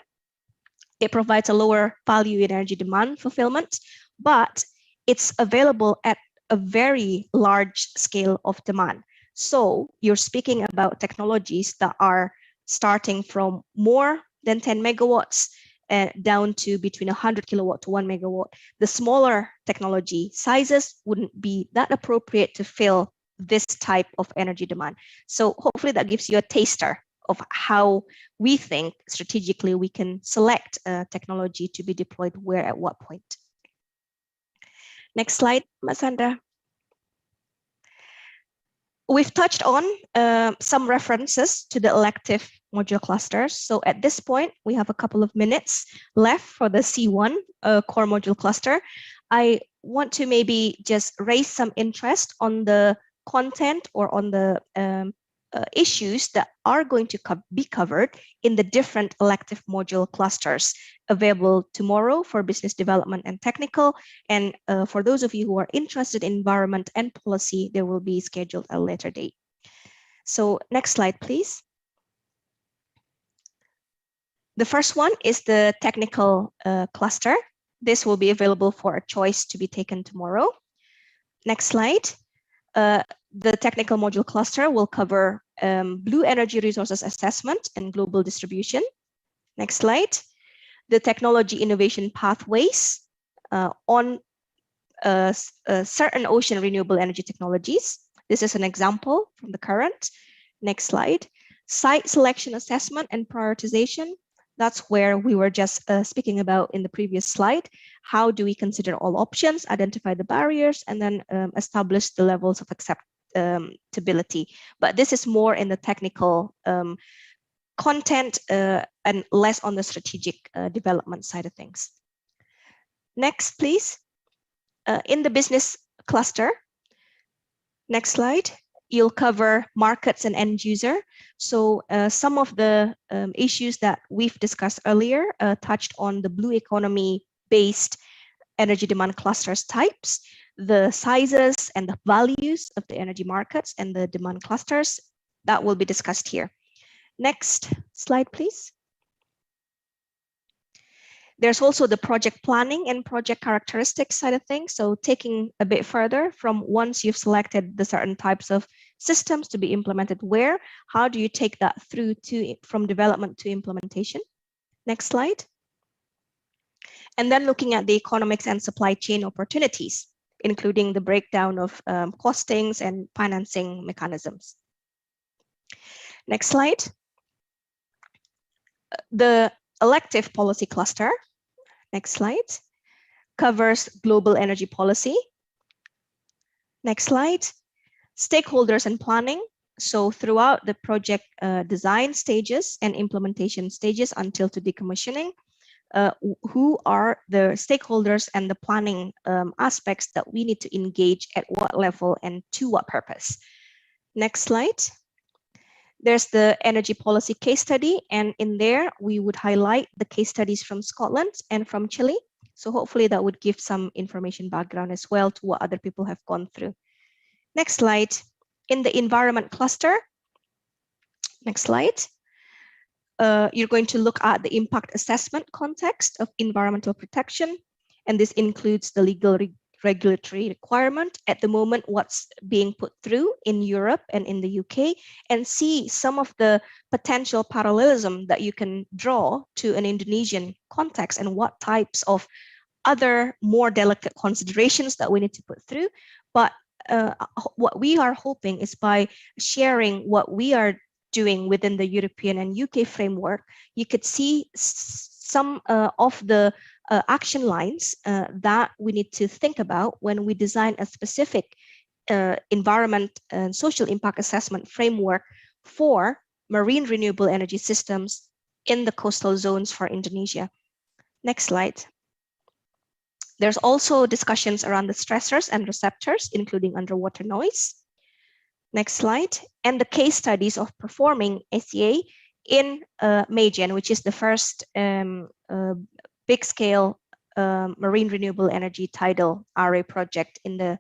it provides a lower value in energy demand fulfillment, but it's available at a very large scale of demand. So you're speaking about technologies that are starting from more than 10 megawatts down to between 100 kilowatt to 1 megawatt. The smaller technology sizes wouldn't be that appropriate to fill this type of energy demand. So hopefully that gives you a taster of how we think strategically we can select technology to be deployed where at what point. Next slide, Masandra. We've touched on some references to the elective module clusters. So at this point, we have a couple of minutes left for the C1 core module cluster. I want to maybe just raise some interest on the content or on the issues that are going to be covered in the different elective module clusters available tomorrow for business development and technical. And for those of you who are interested in environment and policy, they will be scheduled at a later date. So next slide, please. The first one is the technical cluster. This will be available for a choice to be taken tomorrow. Next slide. The technical module cluster will cover blue energy resources assessment and global distribution. Next slide. The technology innovation pathways on certain ocean renewable energy technologies. This is an example from the current. Next slide. Site selection assessment and prioritization. That's where we were just speaking about in the previous slide. How do we consider all options, identify the barriers, and then establish the levels of acceptability? But this is more in the technical content and less on the strategic development side of things. Next, please. In the business cluster, next slide. You'll cover markets and end user. So some of the issues that we've discussed earlier touched on the blue economy based energy demand clusters types, the sizes and the values of the energy markets and the demand clusters that will be discussed here. Next slide, please. There's also the project planning and project characteristics side of things. So taking a bit further from once you've selected the certain types of systems to be implemented where? How do you take that through from development to implementation? Next slide. And then looking at the economics and supply chain opportunities, including the breakdown of costings and financing mechanisms. Next slide. The elective policy cluster, next slide, covers global energy policy. Next slide. Stakeholders and planning. So throughout the project design stages and implementation stages until to decommissioning, who are the stakeholders and the planning aspects that we need to engage at what level and to what purpose. Next slide. There's the energy policy case study, and in there we would highlight the case studies from Scotland and from Chile. So hopefully that would give some information background as well to what other people have gone through. Next slide. In the environment cluster, next slide. You're going to look at the impact assessment context of environmental protection, and this includes the legal regulatory requirement at the moment, what's being put through in Europe and in the UK, and see some of the potential parallelism that you can draw to an Indonesian context and what types of other more delicate considerations that we need to put through. But what we are hoping is by sharing what we are doing within the European and UK framework, you could see some of the action lines that we need to think about when we design a specific environment and social impact assessment framework for marine renewable energy systems in the coastal zones for Indonesia. Next slide. There's also discussions around the stressors and receptors, including underwater noise. Next slide. And the case studies of performing ACA in Magen, which is the first big-scale marine renewable energy tidal array project in the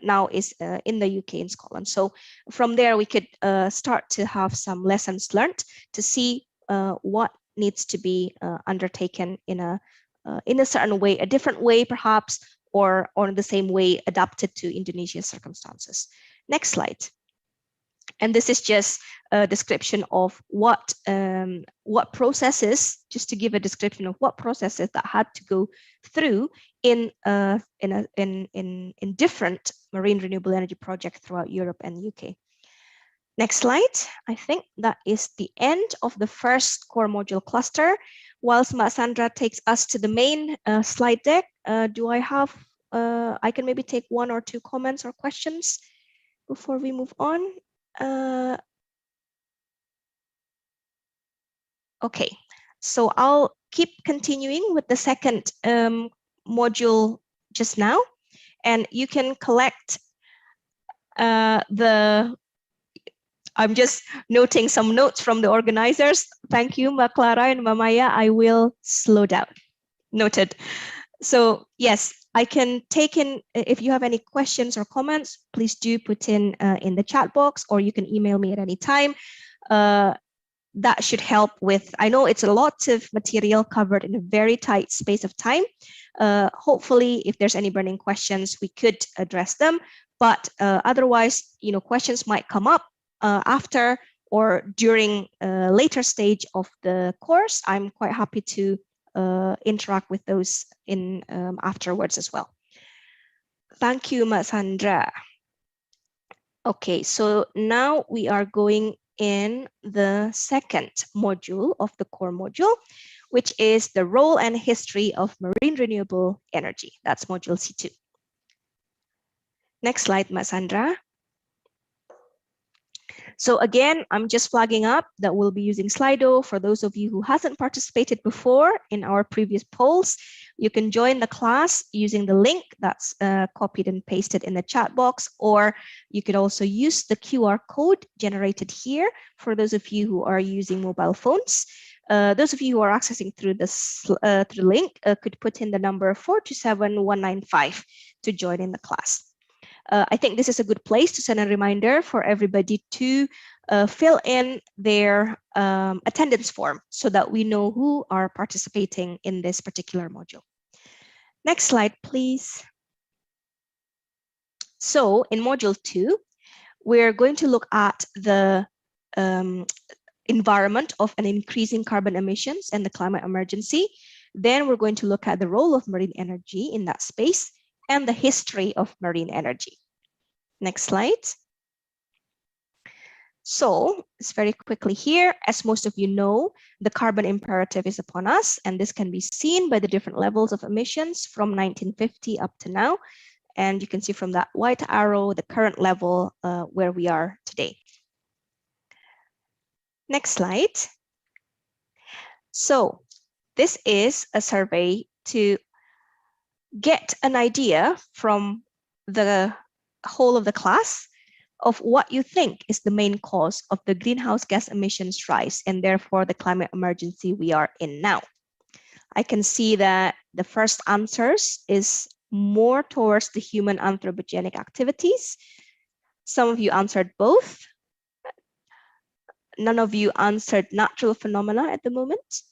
now is in the UK and Scotland. So from there, we could start to have some lessons learned to see what needs to be undertaken in a certain way, a different way perhaps, or the same way adapted to Indonesia's circumstances. Next slide. And this is just a description of what processes, just to give a description of what processes that had to go through in different marine renewable energy projects throughout Europe and UK. Next slide. I think that is the end of the first core module cluster. Whilst Mbak Sandra takes us to the main slide deck, do I have, I can maybe take one or two comments or questions before we move on. Okay, so I'll keep continuing with the second module just now, and you can collect I'm just noting some notes from the organizers. Thank you, Mbak Clara and Mbak Maya. I will slow down. Noted. So yes, I can take in, if you have any questions or comments, please do put in the chat box, or you can email me at any time. That should help with, I know it's a lot of material covered in a very tight space of time. Hopefully, if there's any burning questions, we could address them. But otherwise, you know, questions might come up after or during a later stage of the course. I'm quite happy to interact with those in afterwards as well. Thank you, Ms. Sandra. Okay, so now we are going in the second module of the core module, which is the role and history of marine renewable energy. That's module C2. Next slide, Ms. Sandra. So again, I'm just flagging up that we'll be using Slido. For those of you who hasn't participated before in our previous polls, you can join the class using the link that's copied and pasted in the chat box, or you could also use the QR code generated here for those of you who are using mobile phones. Those of you who are accessing through this through the link could put in the number 427195 to join in the class. I think this is a good place to send a reminder for everybody to fill in their attendance form so that we know who are participating in this particular module. Next slide, please. So in module 2, we're going to look at the environment of an increasing carbon emissions and the climate emergency. Then we're going to look at the role of marine energy in that space and the history of marine energy. Next slide. So it's very quickly here. As most of you know, the carbon imperative is upon us, and this can be seen by the different levels of emissions from 1950 up to now. And you can see from that white arrow, the current level where we are today. Next slide. So this is a survey to get an idea from the whole of the class of what you think is the main cause of the greenhouse gas emissions rise and therefore the climate emergency we are in now. I can see that the first answers is more towards the human anthropogenic activities. Some of you answered both. None of you answered natural phenomena at the moment.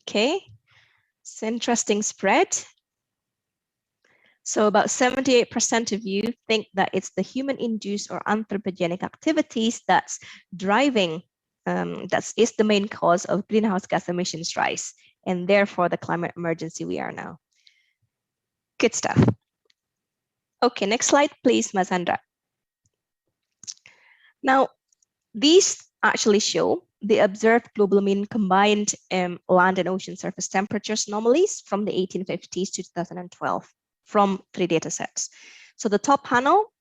Okay, it's an interesting spread. So about 78% of you think that it's the human-induced or anthropogenic activities that's driving, that is the main cause of greenhouse gas emissions rise, and therefore the climate emergency we are now. Good stuff. Okay, next slide, please, Mazandra. Now, these actually show the observed global mean combined land and ocean surface temperatures anomalies from the 1850s to 2012 from 3 data sets. So the top panel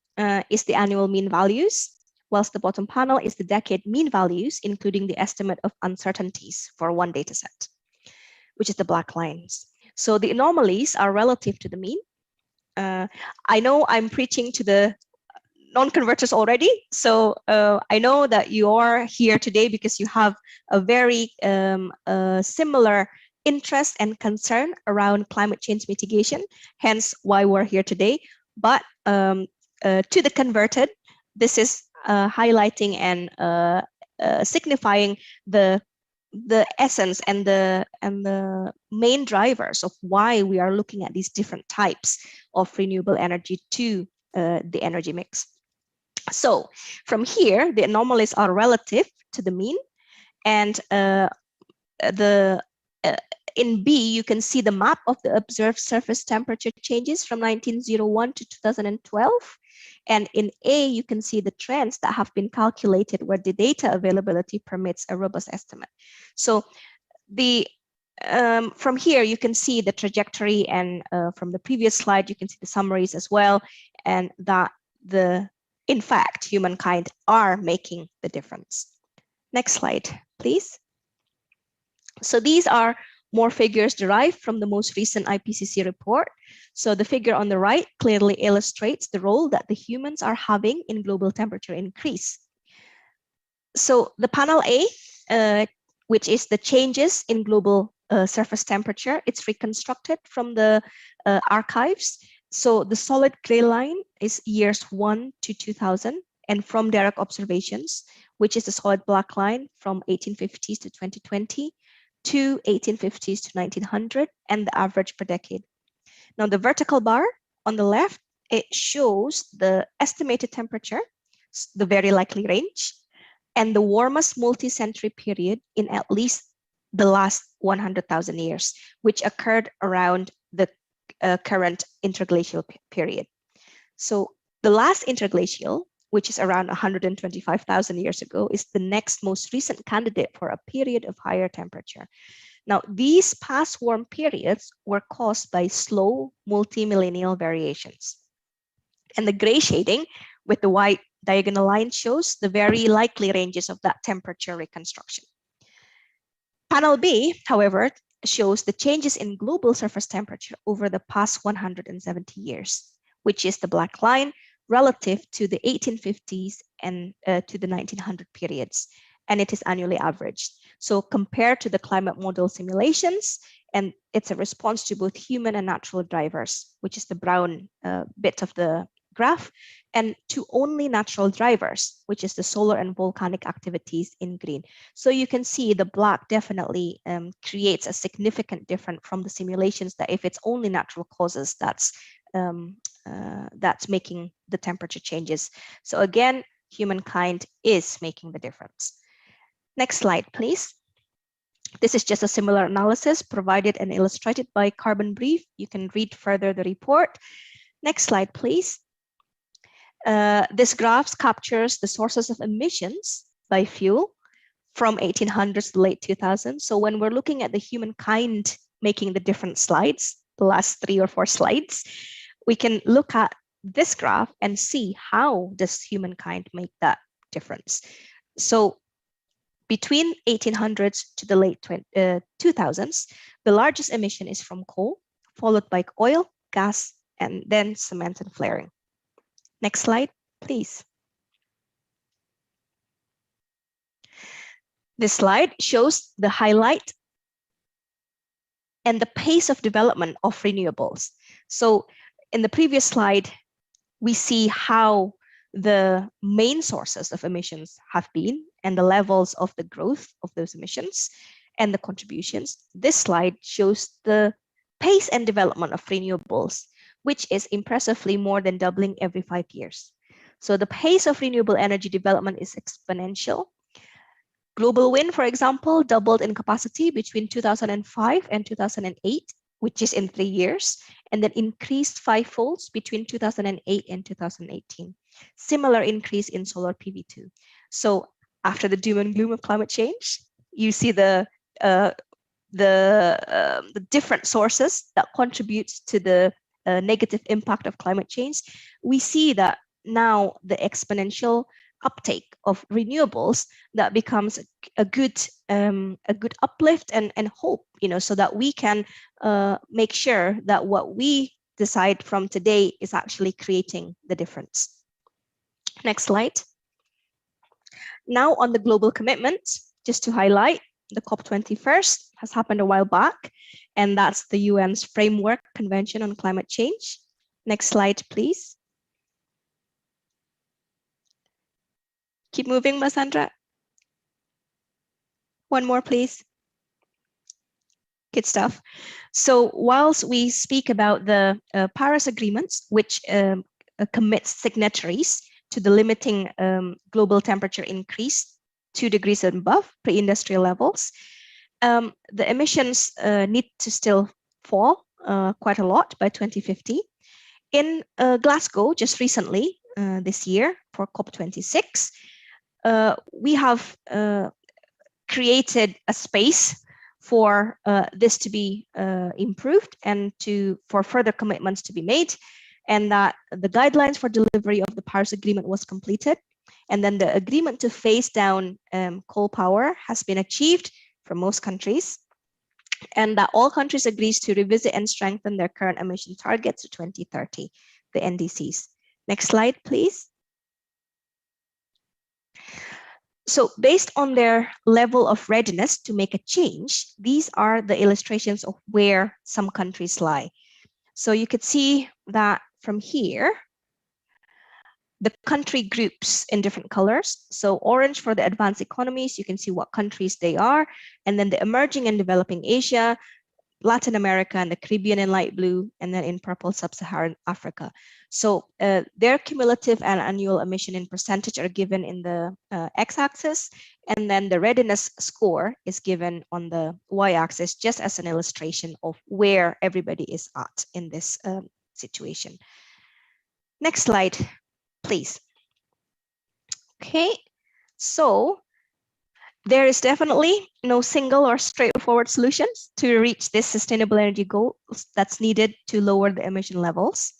is the annual mean values, whilst the bottom panel is the decade mean values, including the estimate of uncertainties for one data set, which is the black lines. So the anomalies are relative to the mean. I know I'm preaching to the non-converters already. So I know that you are here today because you have a very similar interest and concern around climate change mitigation, hence why we're here today. But to the converted, this is highlighting and signifying the essence and the main drivers of why we are looking at these different types of renewable energy to the energy mix. So from here, the anomalies are relative to the mean, and in B, you can see the map of the observed surface temperature changes from 1901 to 2012. And in A, you can see the trends that have been calculated where the data availability permits a robust estimate. So the from here, you can see the trajectory, and from the previous slide, you can see the summaries as well, and that in fact, humankind are making the difference. Next slide, please. So these are more figures derived from the most recent IPCC report. So the figure on the right clearly illustrates the role that the humans are having in global temperature increase. So the panel A, which is the changes in global surface temperature, it's reconstructed from the archives. So the solid gray line is years 1 to 2000, and from direct observations, which is the solid black line from 1850s to 2020 to 1850s to 1900, and the average per decade. Now the vertical bar on the left, it shows the estimated temperature, the very likely range, and the warmest multi-century period in at least the last 100,000 years, which occurred around the current interglacial period. So the last interglacial, which is around 125,000 years ago, is the next most recent candidate for a period of higher temperature. Now, these past warm periods were caused by slow multi-millennial variations. And the gray shading with the white diagonal line shows the very likely ranges of that temperature reconstruction. Panel B, however, shows the changes in global surface temperature over the past 170 years, which is the black line relative to the 1850s and to the 1900 periods, and it is annually averaged. So compared to the climate model simulations, and it's a response to both human and natural drivers, which is the brown bit of the graph, and to only natural drivers, which is the solar and volcanic activities in green. So you can see the black definitely creates a significant difference from the simulations, that if it's only natural causes that's making the temperature changes. So again, humankind is making the difference. Next slide, please. This is just a similar analysis provided and illustrated by Carbon Brief. You can read further the report. Next slide, please. This graph captures the sources of emissions by fuel from 1800s to late 2000s. So when we're looking at the humankind making the different slides, the last 3 or 4 slides, we can look at this graph and see how does humankind make that difference. So between 1800s to the late 2000s, the largest emission is from coal, followed by oil, gas, and then cement and flaring. Next slide, please. This slide shows the highlight and the pace of development of renewables. So in the previous slide, we see how the main sources of emissions have been and the levels of the growth of those emissions and the contributions. This slide shows the pace and development of renewables, which is impressively more than doubling every 5 years. So the pace of renewable energy development is exponential. Global wind, for example, doubled in capacity between 2005 and 2008, which is in 3 years, and then increased 5-fold between 2008 and 2018. Similar increase in solar PV too. So after the doom and gloom of climate change, you see the different sources that contributes to the negative impact of climate change. We see that now the exponential uptake of renewables that becomes a good uplift and hope, so that we can make sure that what we decide from today is actually creating the difference. Next slide. Now on the global commitment, just to highlight, the COP21 has happened a while back, and that's the UN's Framework Convention on Climate Change. Next slide, please. Keep moving, Mas Sandra. One more, please. Good stuff. So whilst we speak about the Paris agreements, which commits signatories to the limiting global temperature increase 2 degrees and above pre-industrial levels, the emissions need to still fall quite a lot by 2050. In Glasgow, just recently, this year for COP26, we have created a space for this to be improved and for further commitments to be made, and that the guidelines for delivery of the Paris Agreement was completed, and then the agreement to phase down coal power has been achieved for most countries, and that all countries agrees to revisit and strengthen their current emission targets to 2030, the NDCs. Next slide, please. So based on their level of readiness to make a change, these are the illustrations of where some countries lie. So you could see that from here, the country groups in different colors. So orange for the advanced economies, you can see what countries they are. And then the emerging and developing Asia, Latin America and the Caribbean in light blue, and then in purple, sub-Saharan Africa. So their cumulative and annual emission in percentage are given in the x-axis, and then the readiness score is given on the y-axis, just as an illustration of where everybody is at in this situation. Next slide, please. Okay, so there is definitely no single or straightforward solutions to reach this sustainable energy goals that's needed to lower the emission levels.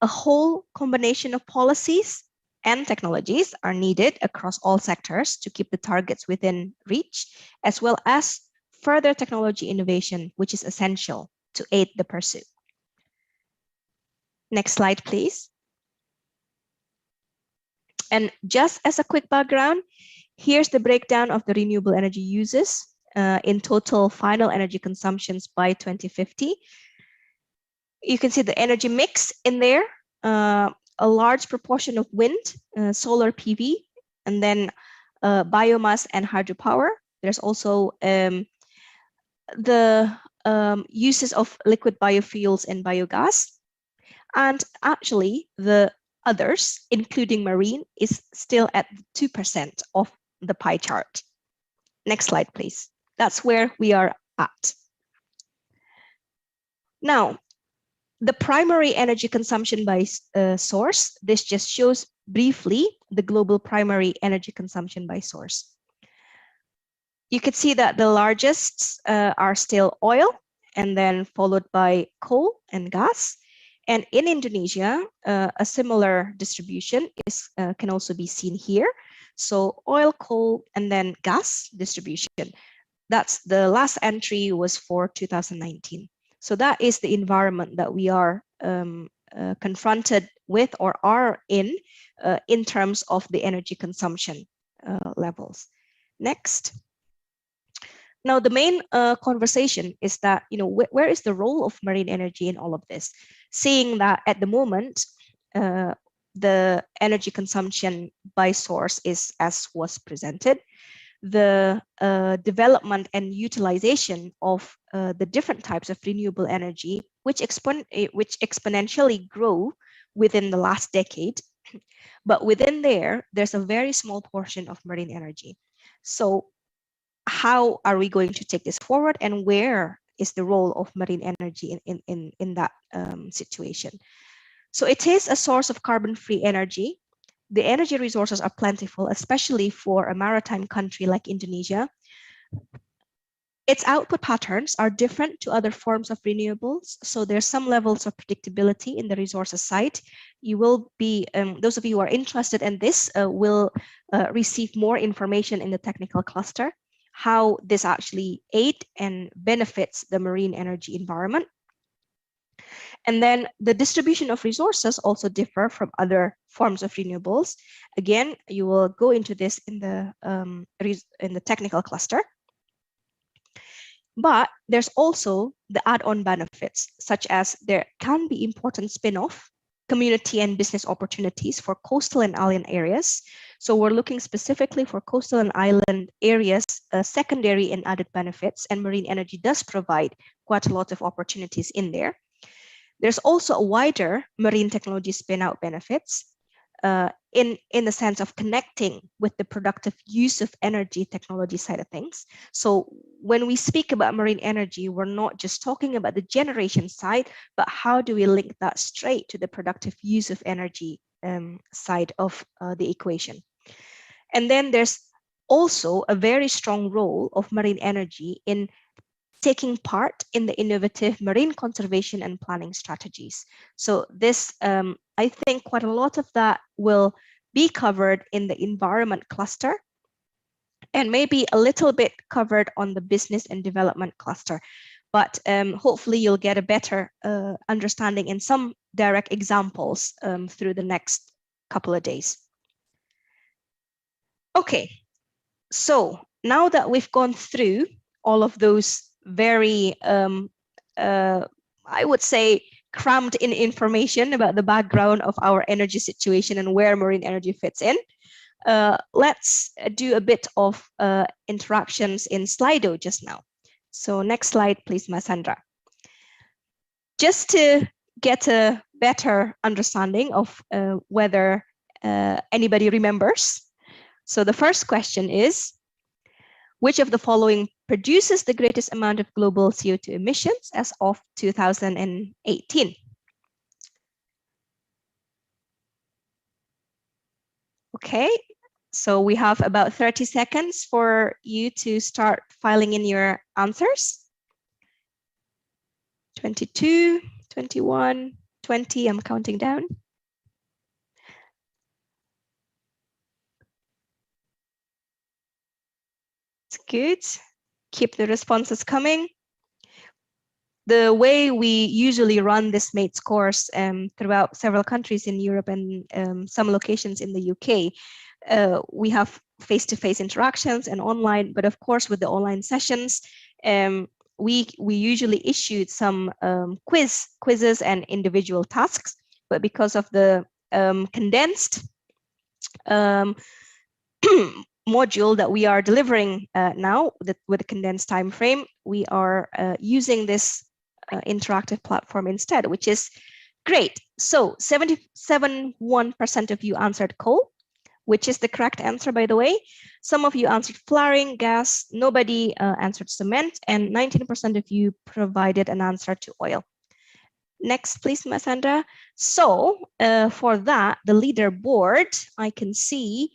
A whole combination of policies and technologies are needed across all sectors to keep the targets within reach, as well as further technology innovation, which is essential to aid the pursuit. Next slide, please. And just as a quick background, here's the breakdown of the renewable energy uses in total final energy consumptions by 2050. You can see the energy mix in there a large proportion of wind, solar PV, and then biomass and hydropower. There's also the uses of liquid biofuels and biogas. And actually, the others, including marine, is still at 2% of the pie chart. Next slide, please. That's where we are at. Now, the primary energy consumption by source, this just shows briefly the global primary energy consumption by source. You could see that the largest are still oil, and then followed by coal and gas. And in Indonesia, a similar distribution can also be seen here. So oil, coal, and then gas distribution. That's the last entry was for 2019. So that is the environment that we are confronted with or are in terms of the energy consumption levels. Next. Now, the main conversation is that, where is the role of marine energy in all of this? Seeing that at the moment, the energy consumption by source is as was presented. The development and utilization of the different types of renewable energy, which exponentially grow within the last decade. But within there's a very small portion of marine energy. So how are we going to take this forward, and where is the role of marine energy in that situation? So it is a source of carbon-free energy. The energy resources are plentiful, especially for a maritime country like Indonesia. Its output patterns are different to other forms of renewables, so there's some levels of predictability in the resources side. You will be, those of you who are interested in this will receive more information in the technical cluster, how this actually aids and benefits the marine energy environment. And then the distribution of resources also differ from other forms of renewables. Again, you will go into this in the technical cluster. But there's also the add-on benefits, such as there can be important spin-off community and business opportunities for coastal and island areas. So we're looking specifically for coastal and island areas, secondary and added benefits, and marine energy does provide quite a lot of opportunities in there. There's also a wider marine technology spin-out benefits in the sense of connecting with the productive use of energy technology side of things. So when we speak about marine energy, we're not just talking about the generation side, but how do we link that straight to the productive use of energy side of the equation. And then there's also a very strong role of marine energy in taking part in the innovative marine conservation and planning strategies. So this, I think quite a lot of that will be covered in the environment cluster, and maybe a little bit covered on the business and development cluster. But hopefully you'll get a better understanding in some direct examples through the next couple of days. Okay, so now that we've gone through all of those very, I would say, crammed in information about the background of our energy situation and where marine energy fits in, let's do a bit of interactions in Slido just now. So next slide, please, Masandra. Just to get a better understanding of whether anybody remembers. So the first question is, which of the following produces the greatest amount of global CO2 emissions as of 2018? Okay, so we have about 30 seconds for you to start filing in your answers. 22, 21, 20, I'm counting down. It's good. Keep the responses coming. The way we usually run this MATES course throughout several countries in Europe and some locations in the UK, we have face-to-face interactions and online, but of course with the online sessions, we usually issued some quizzes and individual tasks, but because of the condensed module that we are delivering now with a condensed time frame, we are using this interactive platform instead, which is great. So 77.1% of you answered coal, which is the correct answer, by the way. Some of you answered flaring, gas, nobody answered cement, and 19% of you provided an answer to oil. Next, please, Ms. Sandra. So for that, the leaderboard, I can see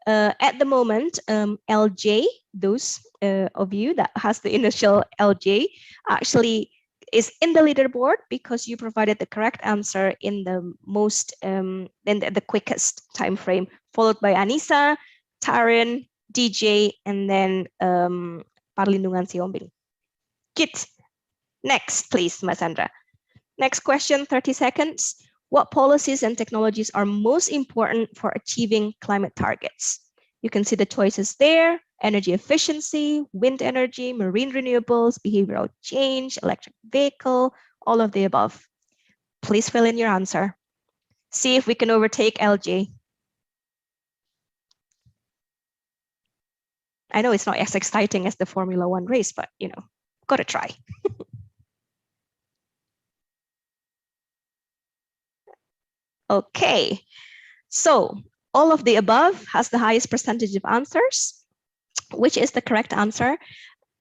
at the moment, LJ, those of you that has the initial LJ, actually is in the leaderboard because you provided the correct answer in the most, in the quickest time frame, followed by Anissa, Taryn, DJ, and then Parlindungan Siombing. Good. Next, please, Mas Sandra. Next question, 30 seconds. What policies and technologies are most important for achieving climate targets? You can see the choices there: energy efficiency, wind energy, marine renewables, behavioral change, electric vehicle, all of the above. Please fill in your answer. See if we can overtake LJ. I know it's not as exciting as the Formula One race, but you know, gotta try. Okay, so all of the above has the highest percentage of answers, which is the correct answer.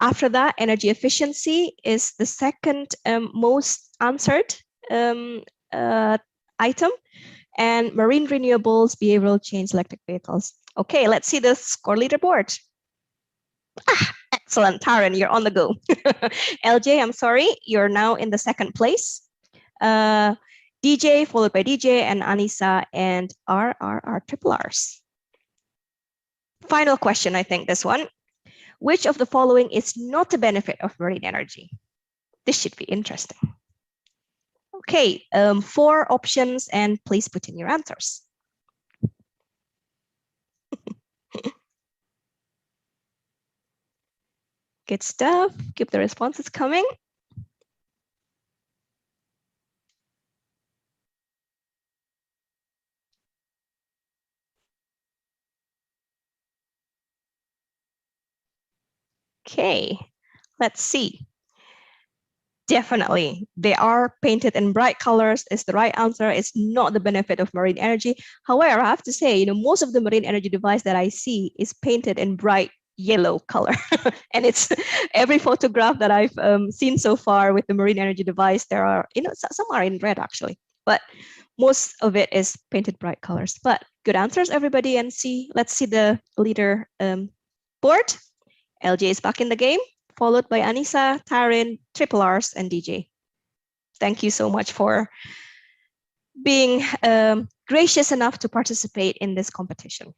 After that, energy efficiency is the second most answered item, and marine renewables, behavioral change, electric vehicles. Okay, let's see the score leaderboard. Excellent, Taryn, you're on the go. LJ, I'm sorry, you're now in the second place. DJ, followed by DJ, and Anissa, and triple Rs. Final question, I think, this one. Which of the following is not a benefit of marine energy? This should be interesting. Okay, 4 options, and please put in your answers. Good stuff. Keep the responses coming. Okay, let's see. Definitely, they are painted in bright colors is the right answer. It's not the benefit of marine energy. However, I have to say, you know, most of the marine energy device that I see is painted in bright yellow color. And it's every photograph that I've seen so far with the marine energy device, there are, you know, some are in red actually, but most of it is painted bright colors. But good answers, everybody. And let's see the leader board. LJ is back in the game, followed by Anissa, Taryn, triple Rs, and DJ. Thank you so much for being gracious enough to participate in this competition.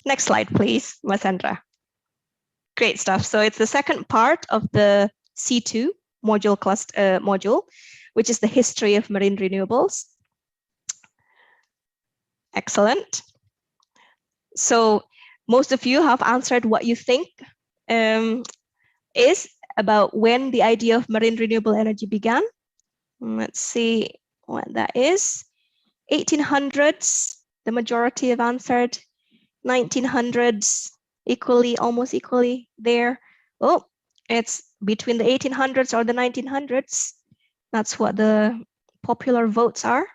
Next slide, please, Masandra. Great stuff. So it's the second part of the C2 module module, which is the history of marine renewables. Excellent. So most of you have answered what you think is about when the idea of marine renewable energy began. Let's see what that is. 1800s, the majority have answered. 1900s, equally, almost equally there. Oh, it's between the 1800s or the 1900s. That's what the popular votes are.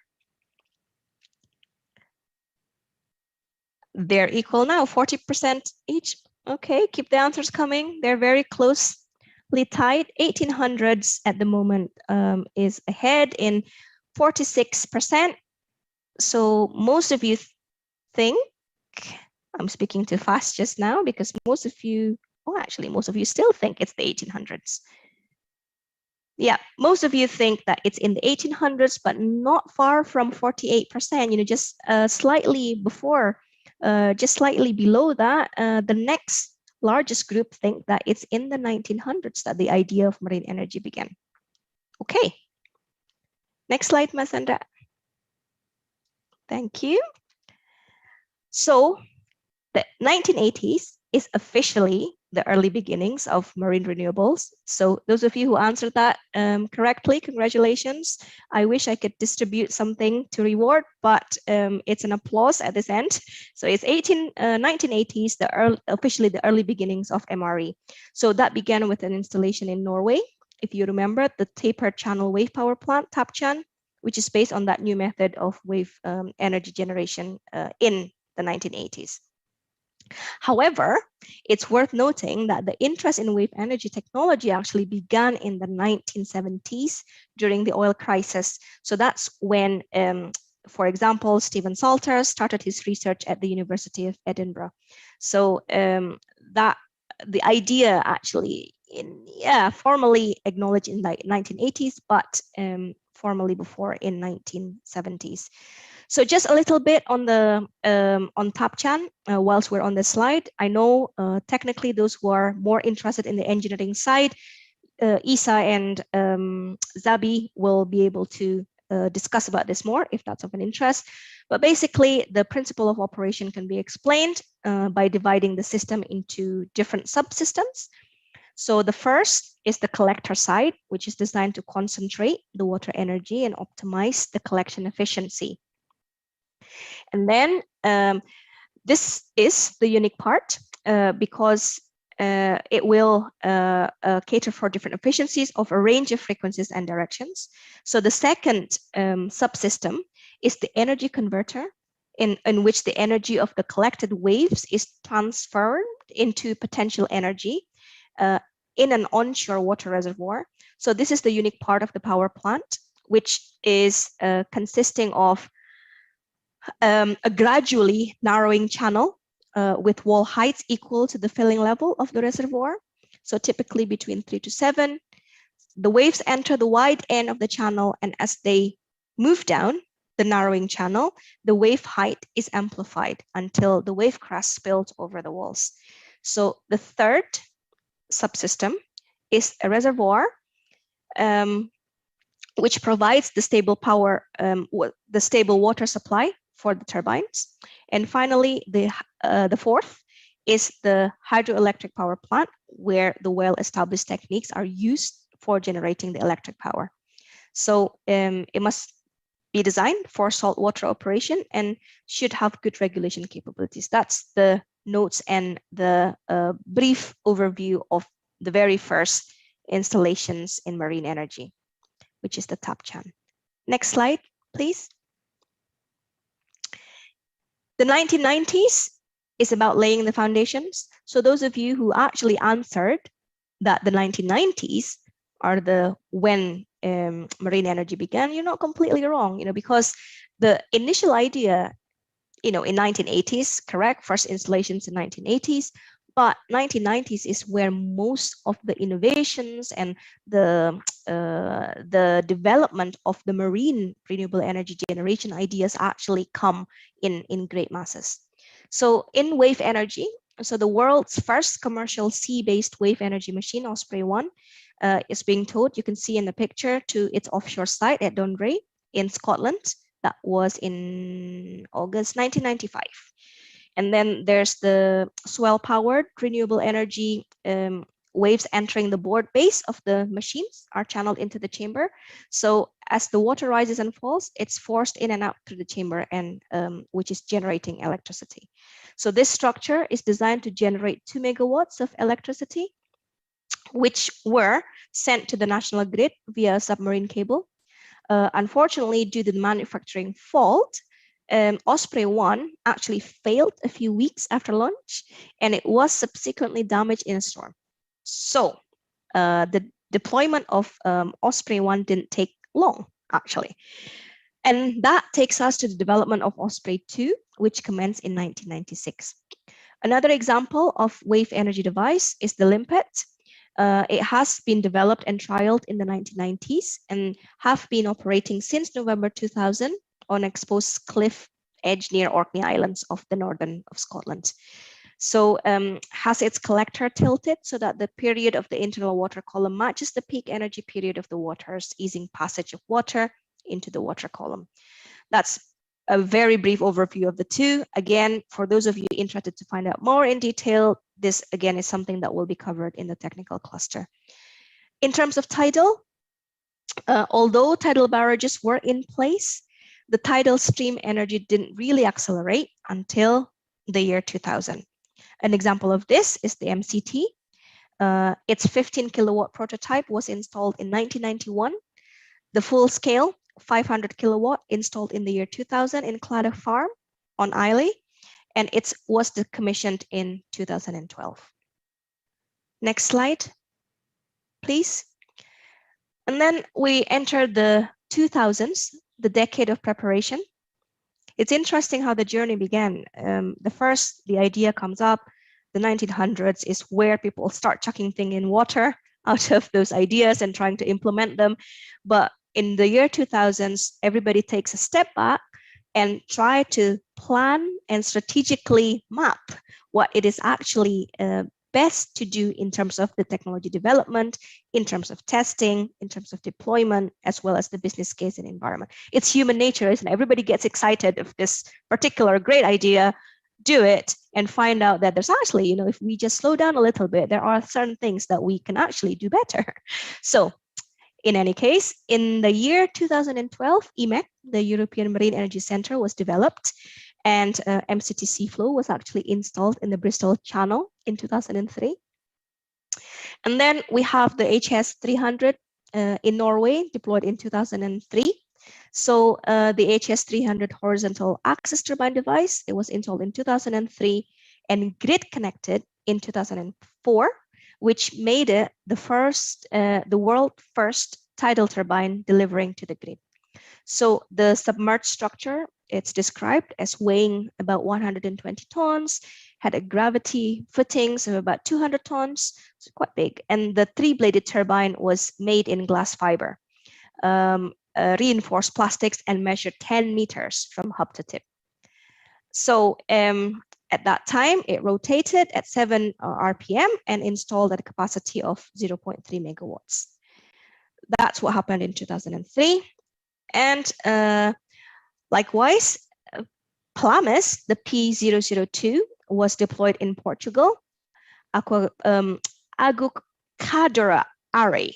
They're equal now, 40% each. Okay, keep the answers coming. They're very closely tied. 1800s at the moment is ahead in 46%. So most of you think, I'm speaking too fast just now because most of you, well, actually, most of you still think it's the 1800s. Yeah, most of you think that it's in the 1800s, but not far from 48%, you know, just slightly before, just slightly below that. The next largest group think that it's in the 1900s that the idea of marine energy began. Okay, next slide, Masandra. Thank you. So the 1980s is officially the early beginnings of marine renewables. So those of you who answered that correctly, congratulations. I wish I could distribute something to reward, but it's an applause at this end. So it's 1980s, officially the early beginnings of MRE. So that began with an installation in Norway. If you remember, the taper channel wave power plant, TAPCHAN, which is based on that new method of wave energy generation in the 1980s. However, it's worth noting that the interest in wave energy technology actually began in the 1970s during the oil crisis. So that's when, for example, Stephen Salter started his research at the University of Edinburgh. So that the idea actually formally acknowledged in the 1980s, but formally before in 1970s. So just a little bit on the on TAPCHAN whilst we're on the slide. I know technically those who are more interested in the engineering side, Isa and Zabi will be able to discuss about this more if that's of an interest. But basically, the principle of operation can be explained by dividing the system into different subsystems. So the first is the collector side, which is designed to concentrate the water energy and optimize the collection efficiency. And then this is the unique part because it will cater for different efficiencies of a range of frequencies and directions. So the second subsystem is the energy converter in which the energy of the collected waves is transferred into potential energy in an onshore water reservoir. So this is the unique part of the power plant, which is consisting of a gradually narrowing channel with wall heights equal to the filling level of the reservoir. So typically between 3 to 7, the waves enter the wide end of the channel, and as they move down the narrowing channel, the wave height is amplified until the wave crest spills over the walls. So the third subsystem is a reservoir which provides the stable power, the stable water supply for the turbines. And finally, the fourth is the hydroelectric power plant, where the well-established techniques are used for generating the electric power. So it must be designed for saltwater operation and should have good regulation capabilities. That's the notes and the brief overview of the very first installations in marine energy, which is the TAPCHAN. Next slide, please. The 1990s is about laying the foundations. So those of you who actually answered that the 1990s are the when marine energy began, you're not completely wrong, because the initial idea, in 1980s, correct, first installations in 1980s, but 1990s is where most of the innovations and the development of the marine renewable energy generation ideas actually come in great masses. So in wave energy, so the world's first commercial sea-based wave energy machine, Osprey 1, is being towed, you can see in the picture, to its offshore site at Dounreay in Scotland. That was in August 1995. And then there's the swell-powered renewable energy waves entering the board base of the machines are channeled into the chamber. So as the water rises and falls, it's forced in and out through the chamber, and which is generating electricity. So this structure is designed to generate 2 megawatts of electricity, which were sent to the national grid via a submarine cable. Unfortunately, due to the manufacturing fault, Osprey 1 actually failed a few weeks after launch, and it was subsequently damaged in a storm. So the deployment of Osprey 1 didn't take long, actually. And that takes us to the development of Osprey 2, which commenced in 1996. Another example of wave energy device is the Limpet. It has been developed and trialed in the 1990s and have been operating since November 2000 on exposed cliff edge near Orkney Islands of the northern of Scotland. So has its collector tilted so that the period of the internal water column matches the peak energy period of the waters, easing passage of water into the water column. That's a very brief overview of the two. Again, for those of you interested to find out more in detail, this again is something that will be covered in the technical cluster. In terms of tidal, although tidal barrages were in place, the tidal stream energy didn't really accelerate until the year 2000. An example of this is the MCT. Its 15 kilowatt prototype was installed in 1991. The full scale 500 kilowatt installed in the year 2000 in Claddagh Farm on Islay, and it was decommissioned in 2012. Next slide, please. And then we entered the 2000s, the decade of preparation. It's interesting how the journey began. The idea comes up. The 1900s is where people start chucking things in water out of those ideas and trying to implement them. But in the year 2000s, everybody takes a step back and try to plan and strategically map what it is actually best to do in terms of the technology development, in terms of testing, in terms of deployment, as well as the business case and environment. It's human nature, isn't it? Everybody gets excited if this particular great idea, do it and find out that there's actually, if we just slow down a little bit, there are certain things that we can actually do better. So in any case, in the year 2012, EMEC, the European Marine Energy Centre, was developed, and MCT Seaflow was actually installed in the Bristol Channel in 2003. And then we have the HS 300 in Norway, deployed in 2003. So the HS 300 horizontal axis turbine device, it was installed in 2003 and grid connected in 2004, which made it the world first tidal turbine delivering to the grid. So the submerged structure, it's described as weighing about 120 tons, had a gravity footings of about 200 tons, so quite big. And the three-bladed turbine was made in glass fiber, reinforced plastics, and measured 10 meters from hub to tip. So at that time, it rotated at 7 RPM and installed at a capacity of 0.3 megawatts. That's what happened in 2003. And likewise, Plamis, the P002, was deployed in Portugal. Aquatera Ltd,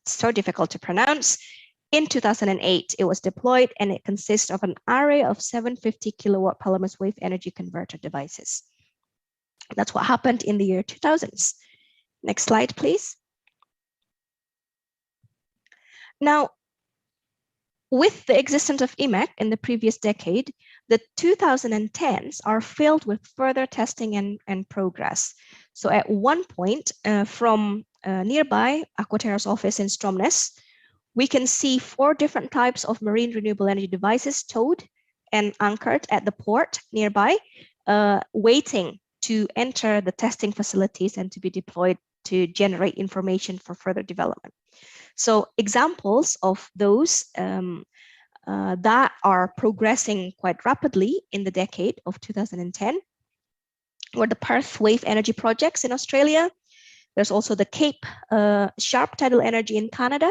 so difficult to pronounce. In 2008, it was deployed, and it consists of an array of 750 kilowatt Plamis wave energy converter devices. That's what happened in the year 2000s. Next slide, please. Now, with the existence of EMEC in the previous decade, the 2010s are filled with further testing and progress. So at one point, from nearby Aquatera's office in Stromness, we can see 4 different types of marine renewable energy devices towed and anchored at the port nearby, waiting to enter the testing facilities and to be deployed to generate information for further development. So examples of those that are progressing quite rapidly in the decade of 2010 were the Perth Wave Energy projects in Australia. There's also the Cape Sharp Tidal Energy in Canada,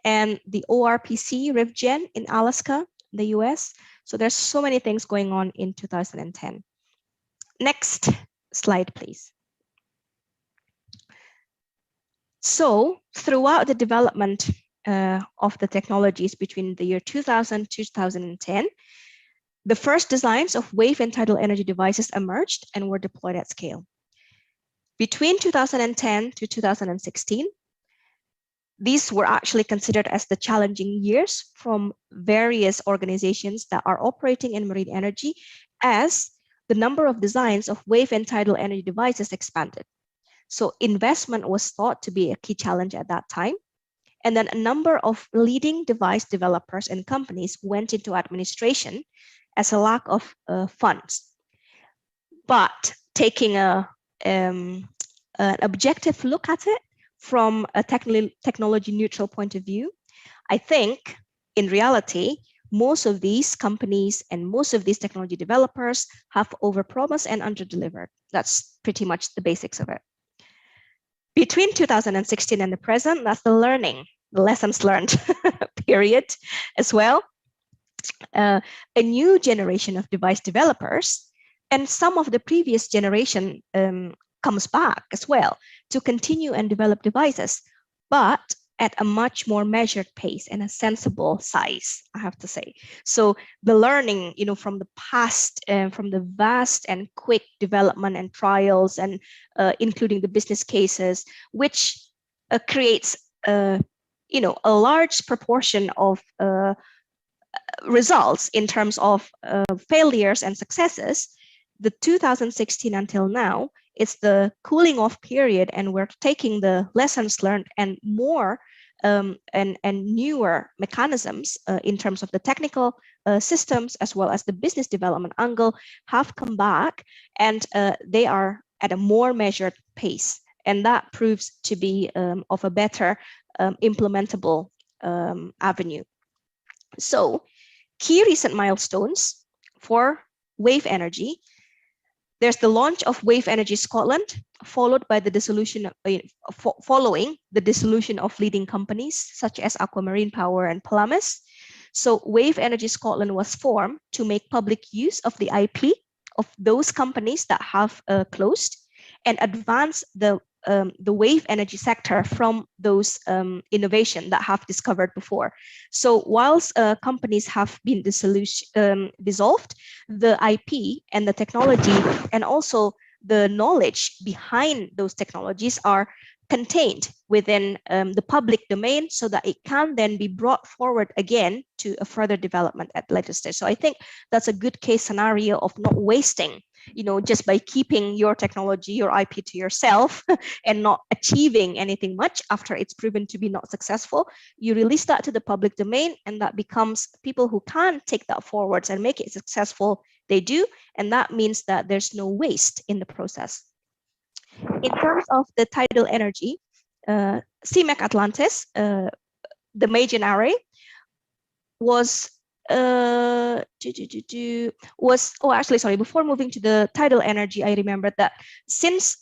and the ORPC RivGen in Alaska, the US. So there's so many things going on in 2010. Next slide, please. So throughout the development of the technologies between the year 2000 to 2010, the first designs of wave and tidal energy devices emerged and were deployed at scale. Between 2010 to 2016, these were actually considered as the challenging years from various organizations that are operating in marine energy, as the number of designs of wave and tidal energy devices expanded. So investment was thought to be a key challenge at that time. And then a number of leading device developers and companies went into administration as a lack of funds. But taking an objective look at it from a technology neutral point of view, I think in reality, most of these companies and most of these technology developers have overpromised and underdelivered. That's pretty much the basics of it. Between 2016 and the present, that's the lessons learned period as well. A new generation of device developers and some of the previous generation comes back as well to continue and develop devices, but at a much more measured pace and a sensible size, I have to say. So the learning, from the past and from the vast and quick development and trials, and including the business cases, which creates a large proportion of results in terms of failures and successes. The 2016 until now, it's the cooling off period, and we're taking the lessons learned and more and newer mechanisms in terms of the technical systems as well as the business development angle have come back, and they are at a more measured pace, and that proves to be of a better implementable avenue. So key recent milestones for wave energy. There's the launch of Wave Energy Scotland, followed by the dissolution, following the dissolution of leading companies such as Aquamarine Power and Palamis. So Wave Energy Scotland was formed to make public use of the IP of those companies that have closed and advance the wave energy sector from those innovation that have discovered before. So whilst companies have been dissolved, the IP and the technology and also the knowledge behind those technologies are contained within the public domain, so that it can then be brought forward again to a further development at later stage. So I think that's a good case scenario of not wasting, just by keeping your technology, your IP to yourself and not achieving anything much after it's proven to be not successful. You release that to the public domain, and that becomes people who can take that forwards and make it successful. They do, and that means that there's no waste in the process. In terms of the tidal energy, CMEC Atlantis, the Magen array, was before moving to the tidal energy, I remembered that since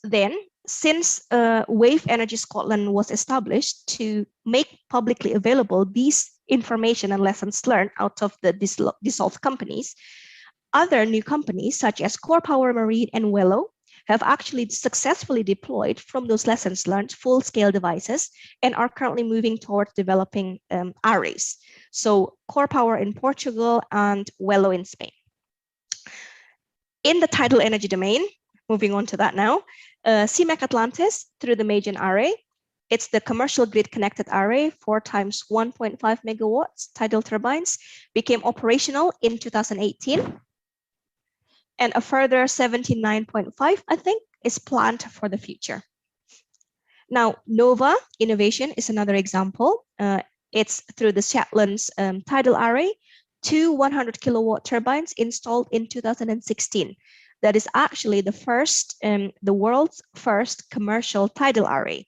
Wave Energy Scotland was established to make publicly available these information and lessons learned out of the dissolved companies, other new companies such as Core Power Marine and Wello have actually successfully deployed from those lessons learned full-scale devices and are currently moving towards developing arrays. So Core Power in Portugal and Wello in Spain. In the tidal energy domain, moving on to that now, CMEC Atlantis through the Magen array, it's the commercial grid connected array, 4 times 1.5 megawatts tidal turbines, became operational in 2018. And a further 79.5, I think, is planned for the future. Now, Nova Innovation is another example. It's through the Shetlands tidal array, 2 100 kilowatt turbines installed in 2016. That is actually the world's first commercial tidal array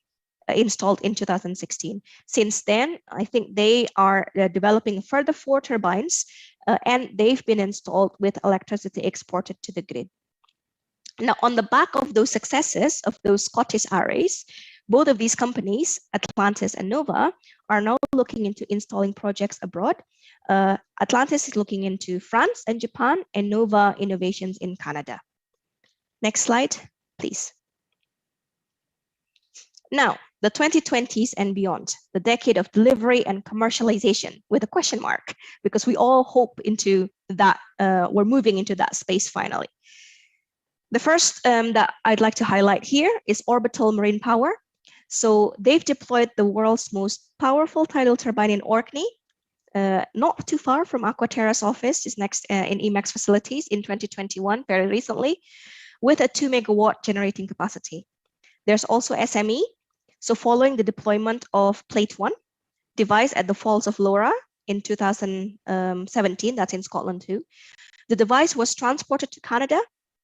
installed in 2016. Since then, I think they are developing further 4 turbines, and they've been installed with electricity exported to the grid. Now, on the back of those successes of those Scottish arrays, both of these companies, Atlantis and Nova, are now looking into installing projects abroad. Atlantis is looking into France and Japan, and Nova Innovations in Canada. Next slide, please. Now, the 2020s and beyond, the decade of delivery and commercialization with a question mark, because we all hope into that, we're moving into that space finally. The first that I'd like to highlight here is Orbital Marine Power. So they've deployed the world's most powerful tidal turbine in Orkney, not too far from Aquatera's office, is next in Emacs facilities in 2021, very recently, with a 2 megawatt generating capacity. There's also SME. So following the deployment of Plate 1 device at the Falls of Laura in 2017, that's in Scotland too, the device was transported to Canada,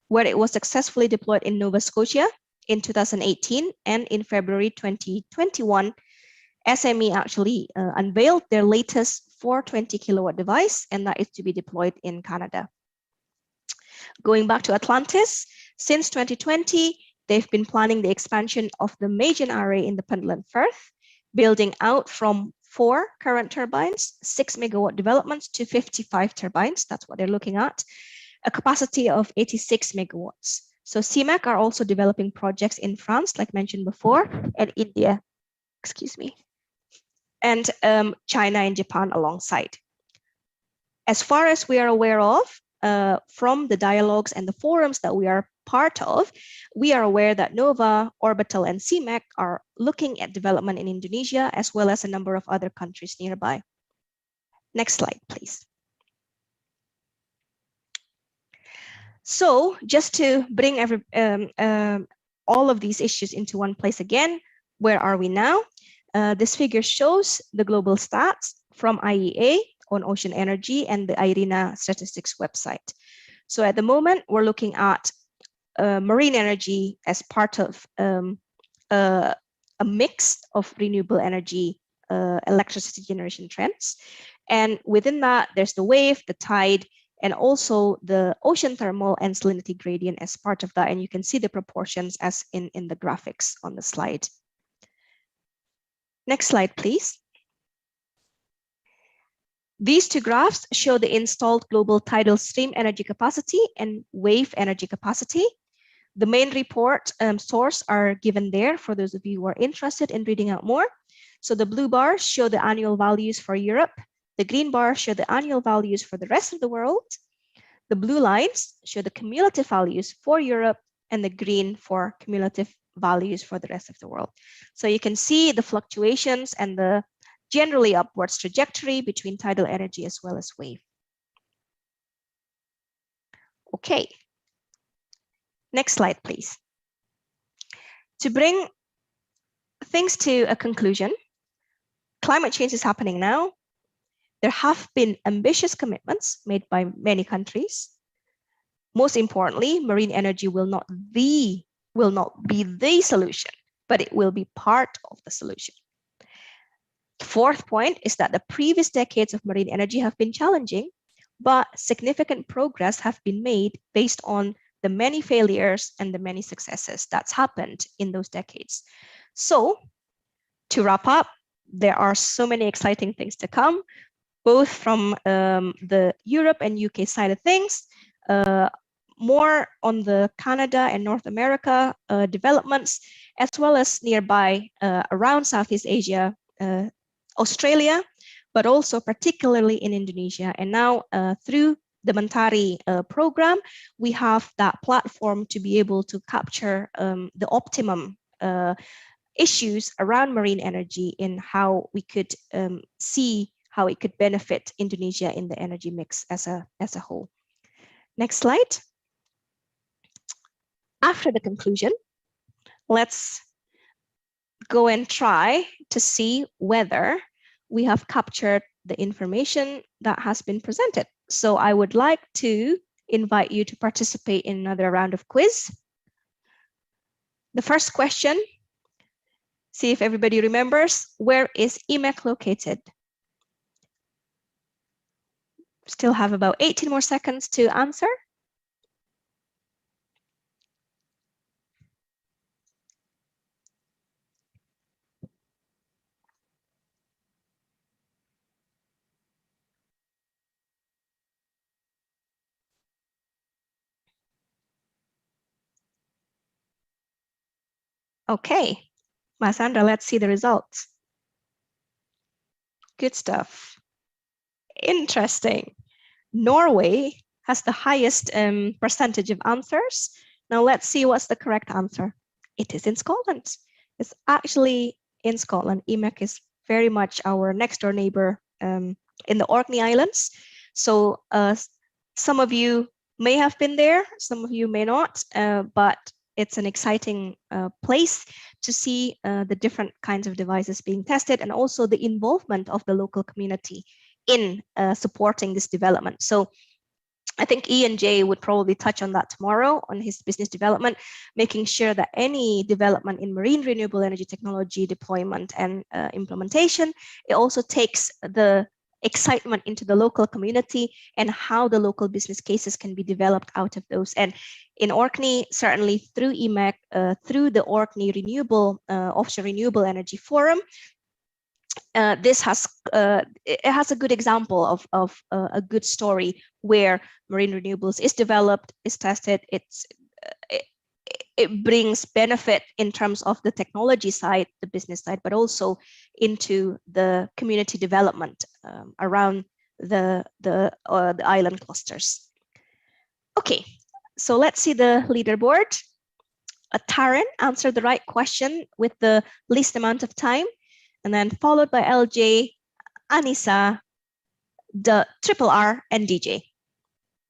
where it was successfully deployed in Nova Scotia in 2018, and in February 2021, SME actually unveiled their latest 420 kilowatt device, and that is to be deployed in Canada. Going back to Atlantis, since 2020, they've been planning the expansion of the Magen array in the Pentland Firth, building out from 4 current turbines, 6 megawatt developments to 55 turbines. That's what they're looking at, a capacity of 86 megawatts. So CMAC are also developing projects in France, like mentioned before, and India, excuse me, and China and Japan alongside. As far as we are aware of, from the dialogues and the forums that we are part of, we are aware that NOVA, Orbital, and CMAC are looking at development in Indonesia, as well as a number of other countries nearby. Next slide, please. So just to bring all of these issues into one place again, where are we now? This figure shows the global stats from IEA on ocean energy and the IRENA statistics website. So at the moment, we're looking at marine energy as part of a mix of renewable energy electricity generation trends. And within that, there's the wave, the tide, and also the ocean thermal and salinity gradient as part of that. And you can see the proportions as in the graphics on the slide. Next slide, please. These two graphs show the installed global tidal stream energy capacity and wave energy capacity. The main report source are given there for those of you who are interested in reading out more. So the blue bars show the annual values for Europe. The green bars show the annual values for the rest of the world. The blue lines show the cumulative values for Europe, and the green for cumulative values for the rest of the world. So you can see the fluctuations and the generally upwards trajectory between tidal energy as well as wave. Okay. Next slide, please. To bring things to a conclusion, climate change is happening now. There have been ambitious commitments made by many countries. Most importantly, marine energy will not be the solution, but it will be part of the solution. The fourth point is that the previous decades of marine energy have been challenging, but significant progress have been made based on the many failures and the many successes that's happened in those decades. So to wrap up, there are so many exciting things to come, both from the Europe and UK side of things, more on the Canada and North America developments, as well as nearby around Southeast Asia, Australia, but also particularly in Indonesia. And now through the MENTARI program, we have that platform to be able to capture the optimum issues around marine energy in how we could see how it could benefit Indonesia in the energy mix as a whole. Next slide. After the conclusion, let's go and try to see whether we have captured the information that has been presented. So I would like to invite you to participate in another round of quiz. The first question, see if everybody remembers, where is EMEC located? Still have about 18 more seconds to answer. Okay, Masandra, let's see the results. Good stuff. Interesting. Norway has the highest percentage of answers. Now let's see what's the correct answer. It is in Scotland. It's actually in Scotland. EMEC is very much our next door neighbor in the Orkney Islands. So some of you may have been there, some of you may not, but it's an exciting place to see the different kinds of devices being tested, and also the involvement of the local community in supporting this development. So I think Ian J would probably touch on that tomorrow on his business development, making sure that any development in marine renewable energy technology deployment and implementation, it also takes the excitement into the local community and how the local business cases can be developed out of those. And in Orkney, certainly through EMEC, through the Orkney Renewable Offshore Renewable Energy Forum, this has it has a good example of a good story where marine renewables is developed, is tested, it brings benefit in terms of the technology side, the business side, but also into the community development around the island clusters. Okay, so let's see the leaderboard. Taryn answered the right question with the least amount of time, and then followed by LJ, Anissa, the Triple R, and DJ.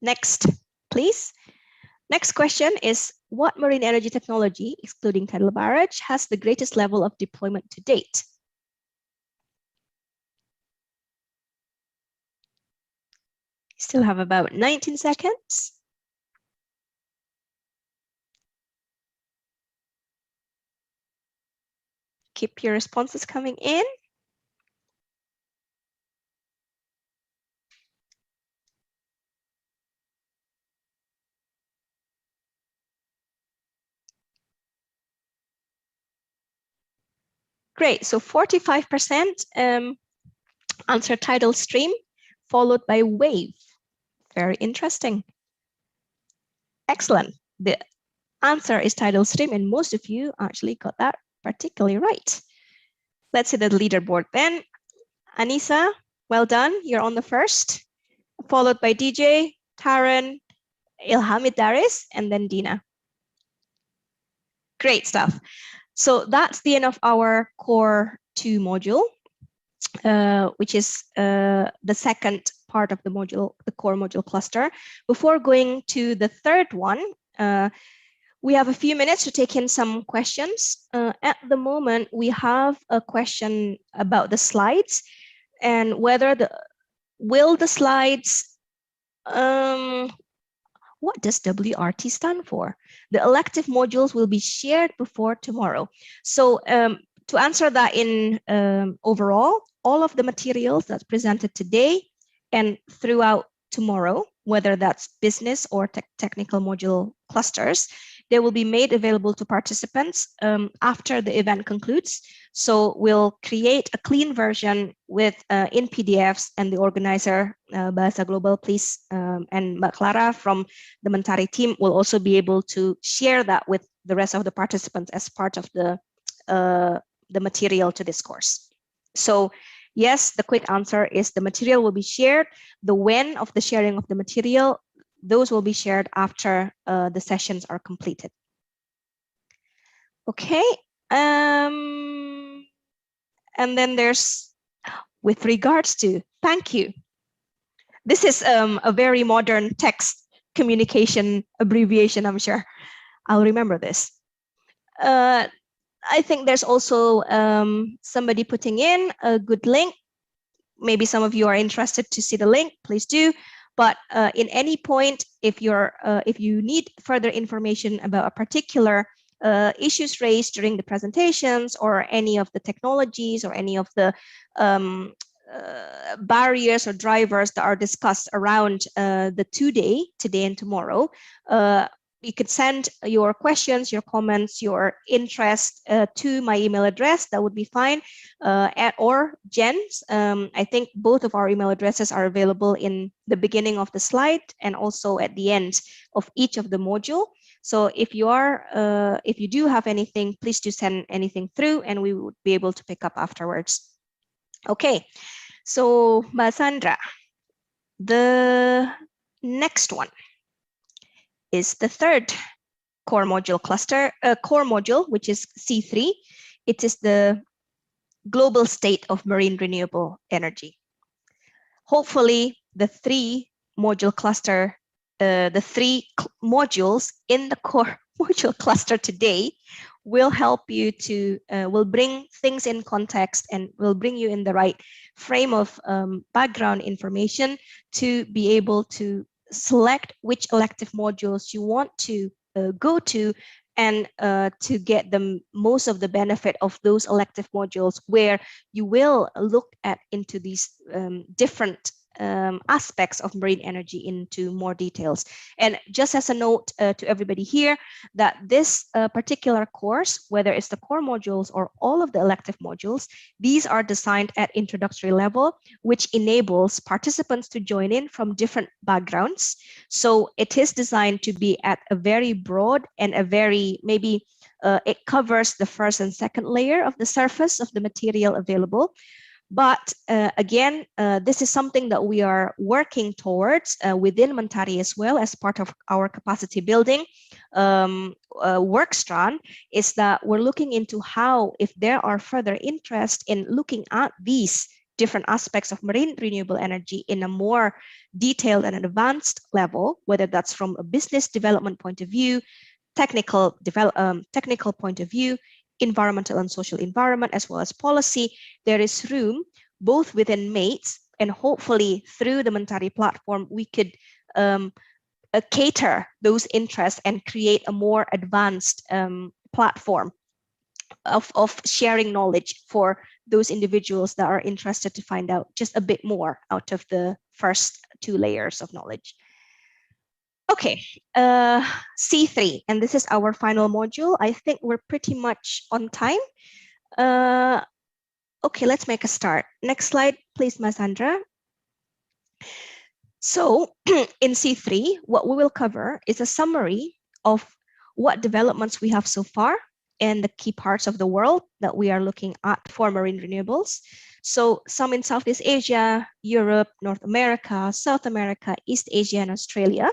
Next, please. Next question is, what marine energy technology, excluding tidal barrage, has the greatest level of deployment to date? Still have about 19 seconds. Keep your responses coming in. Great, so 45% answer tidal stream, followed by wave. Very interesting. Excellent. The answer is tidal stream, and most of you actually got that particularly right. Let's see the leaderboard then. Anissa, well done. You're on the first, followed by DJ, Taran, Ilhamid Daris, and then Dina. Great stuff. So that's the end of our core 2 module, which is the second part of the module, the core module cluster. Before going to the third one, we have a few minutes to take in some questions. At the moment, we have a question about the slides and whether will the slides, what does WRT stand for? The elective modules will be shared before tomorrow. So to answer that in overall, all of the materials that's presented today and throughout tomorrow, whether that's business or technical module clusters, they will be made available to participants after the event concludes. So we'll create a clean version with in PDFs, and the organizer, Bahasa Global, please, and Mbak Clara from the MENTARI team will also be able to share that with the rest of the participants as part of the material to this course. So yes, the quick answer is the material will be shared. The when of the sharing of the material, those will be shared after the sessions are completed. Okay. And then there's, with regards to, thank you. This is a very modern text communication abbreviation, I'm sure. I'll remember this. I think there's also somebody putting in a good link. Maybe some of you are interested to see the link, please do. But in any point, if you need further information about a particular issues raised during the presentations, or any of the technologies, or any of the barriers or drivers that are discussed around the today and tomorrow, you could send your questions, your comments, your interest to my email address. That would be fine. Or Jen's. I think both of our email addresses are available in the beginning of the slide and also at the end of each of the module. So if you do have anything, please do send anything through, and we would be able to pick up afterwards. Okay. So Mbak Sandra, the next one is the third core module cluster, core module, which is C3. It is the global state of marine renewable energy. Hopefully, the 3 module cluster, the 3 modules in the core module cluster today will help you to, will bring things in context and will bring you in the right frame of background information to be able to select which elective modules you want to go to, and to get the most of the benefit of those elective modules, where you will look at into these different aspects of marine energy into more details. And just as a note to everybody here, that this particular course, whether it's the core modules or all of the elective modules, these are designed at introductory level, which enables participants to join in from different backgrounds. So it is designed to be at a very broad and a very, maybe it covers the first and second layer of the surface of the material available. But again, this is something that we are working towards within MENTARI as well as part of our capacity building work strand, is that we're looking into how, if there are further interest in looking at these different aspects of marine renewable energy in a more detailed and advanced level, whether that's from a business development point of view, technical point of view, environmental and social environment, as well as policy, there is room both within MATES and hopefully through the MENTARI platform, we could cater those interests and create a more advanced platform of sharing knowledge for those individuals that are interested to find out just a bit more out of the first two layers of knowledge. Okay, C3, and this is our final module. I think we're pretty much on time. Okay, let's make a start. Next slide, please, Ms. Sandra. So in C3, what we will cover is a summary of what developments we have so far and the key parts of the world that we are looking at for marine renewables. So some in Southeast Asia, Europe, North America, South America, East Asia, and Australia.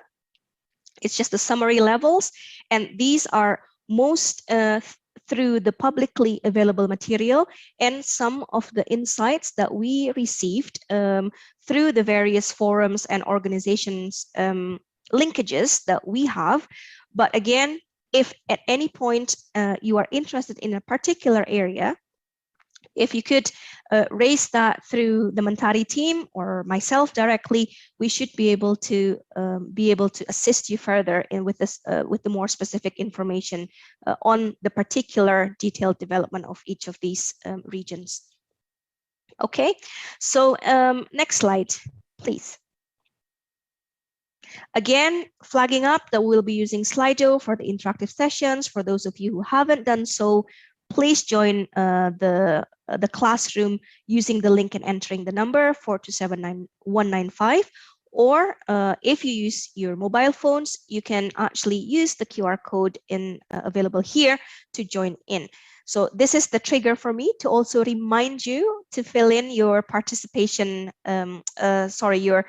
It's just the summary levels, and these are most through the publicly available material and some of the insights that we received through the various forums and organizations linkages that we have. But again, if at any point you are interested in a particular area, if you could raise that through the MENTARI team or myself directly, we should be able to assist you further in with this with the more specific information on the particular detailed development of each of these regions. Okay, so next slide, please. Again, flagging up that we'll be using Slido for the interactive sessions. For those of you who haven't done so, please join the classroom using the link and entering the number 4279195. Or if you use your mobile phones, you can actually use the QR code available here to join in. So this is the trigger for me to also remind you to fill in your participation, your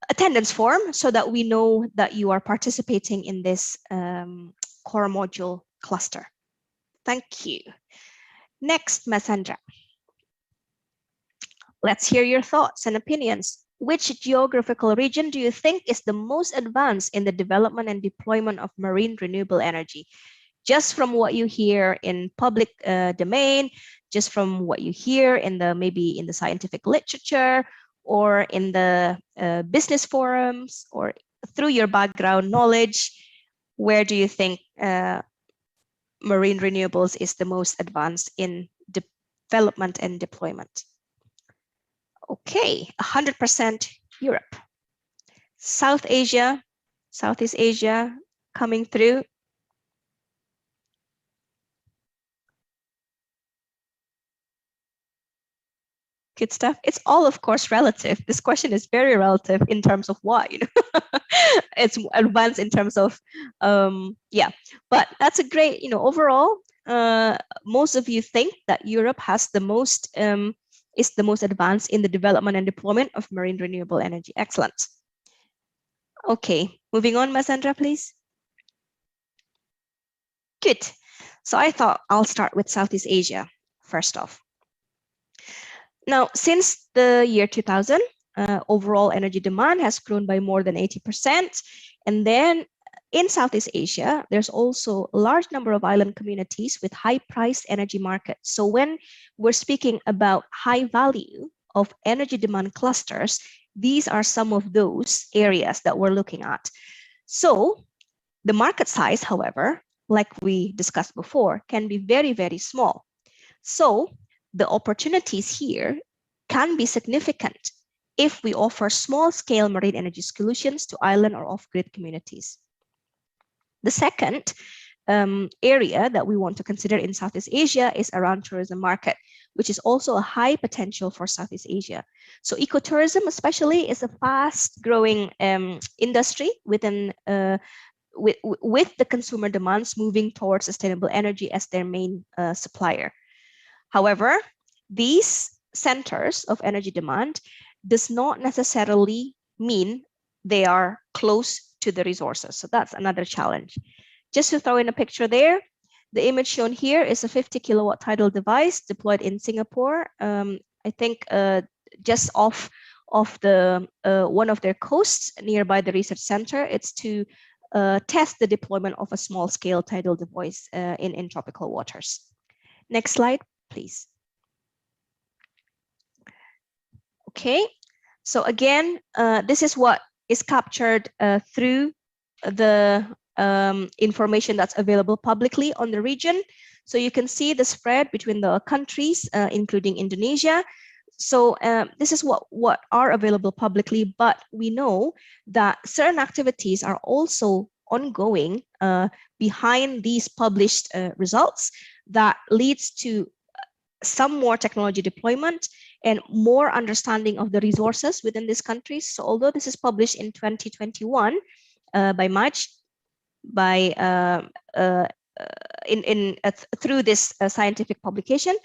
attendance form, so that we know that you are participating in this core module cluster. Thank you. Next, Ms. Sandra. Let's hear your thoughts and opinions. Which geographical region do you think is the most advanced in the development and deployment of marine renewable energy? Just from what you hear in public domain, just from what you hear in maybe in the scientific literature or in the business forums or through your background knowledge, where do you think marine renewables is the most advanced in development and deployment? Okay, 100% Europe. South Asia, Southeast Asia coming through. Good stuff. It's all, of course, relative. This question is very relative in terms of what, you know. It's advanced in terms of, yeah. But that's a great, you know, overall, most of you think that Europe has the most, is the most advanced in the development and deployment of marine renewable energy. Excellent. Okay, moving on, Ms. Sandra, please. Good. So I thought I'll start with Southeast Asia first off. Now, since the year 2000, overall energy demand has grown by more than 80%. And then in Southeast Asia, there's also a large number of island communities with high-priced energy markets. So when we're speaking about high value of energy demand clusters, these are some of those areas that we're looking at. So the market size, however, like we discussed before, can be very, very small. So the opportunities here can be significant if we offer small-scale marine energy solutions to island or off-grid communities. The second area that we want to consider in Southeast Asia is around tourism market, which is also a high potential for Southeast Asia. So ecotourism especially is a fast-growing industry within with the consumer demands moving towards sustainable energy as their main supplier. However, these centers of energy demand does not necessarily mean they are close to the resources. So that's another challenge. Just to throw in a picture there, the image shown here is a 50 kilowatt tidal device deployed in Singapore. I think just off the one of their coasts nearby the research center. It's to test the deployment of a small-scale tidal device in tropical waters. Next slide, please. Okay, so again, this is what is captured through the information that's available publicly on the region. So you can see the spread between the countries, including Indonesia. So this is what are available publicly, but we know that certain activities are also ongoing behind these published results that leads to some more technology deployment and more understanding of the resources within these countries. So although this is published in 2021 by March, through this scientific publication,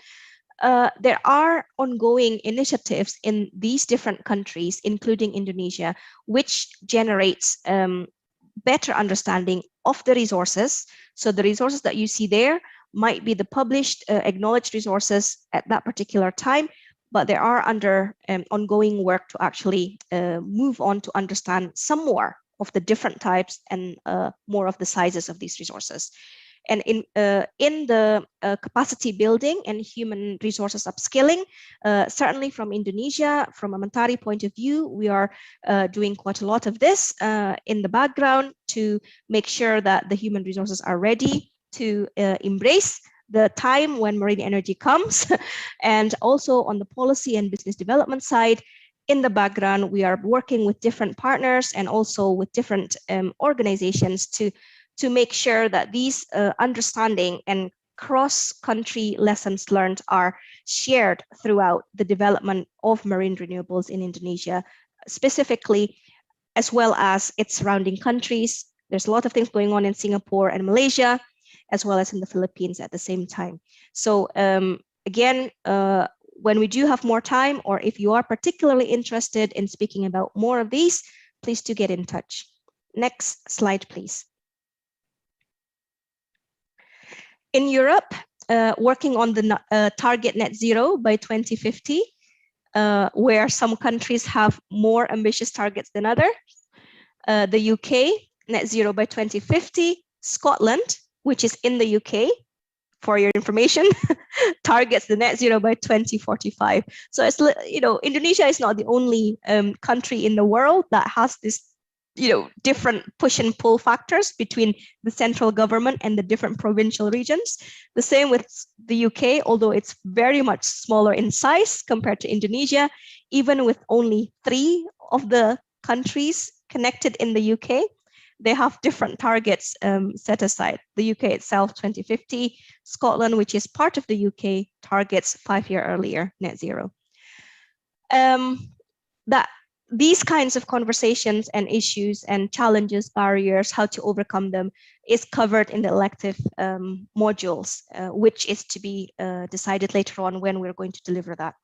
there are ongoing initiatives in these different countries, including Indonesia, which generates better understanding of the resources. So the resources that you see there might be the published, acknowledged resources at that particular time, but there are ongoing work to actually move on to understand some more of the different types and more of the sizes of these resources. And in the capacity building and human resources upskilling, certainly from Indonesia, from a MENTARI point of view, we are doing quite a lot of this in the background to make sure that the human resources are ready to embrace the time when marine energy comes. And also on the policy and business development side, in the background, we are working with different partners and also with different organizations to make sure that these understanding and cross-country lessons learned are shared throughout the development of marine renewables in Indonesia, specifically, as well as its surrounding countries. There's a lot of things going on in Singapore and Malaysia, as well as in the Philippines at the same time. So again, when we do have more time, or if you are particularly interested in speaking about more of these, please do get in touch. Next slide, please. In Europe, working on the target net zero by 2050, where some countries have more ambitious targets than others. The UK, net zero by 2050. Scotland, which is in the UK, for your information, targets the net zero by 2045. So it's, Indonesia is not the only country in the world that has this different push and pull factors between the central government and the different provincial regions. The same with the UK, although it's very much smaller in size compared to Indonesia, even with only 3 of the countries connected in the UK, they have different targets set aside. The UK itself, 2050, Scotland, which is part of the UK, targets 5 years earlier net zero. These kinds of conversations and issues and challenges, barriers, how to overcome them is covered in the elective modules, which is to be decided later on when we're going to deliver that.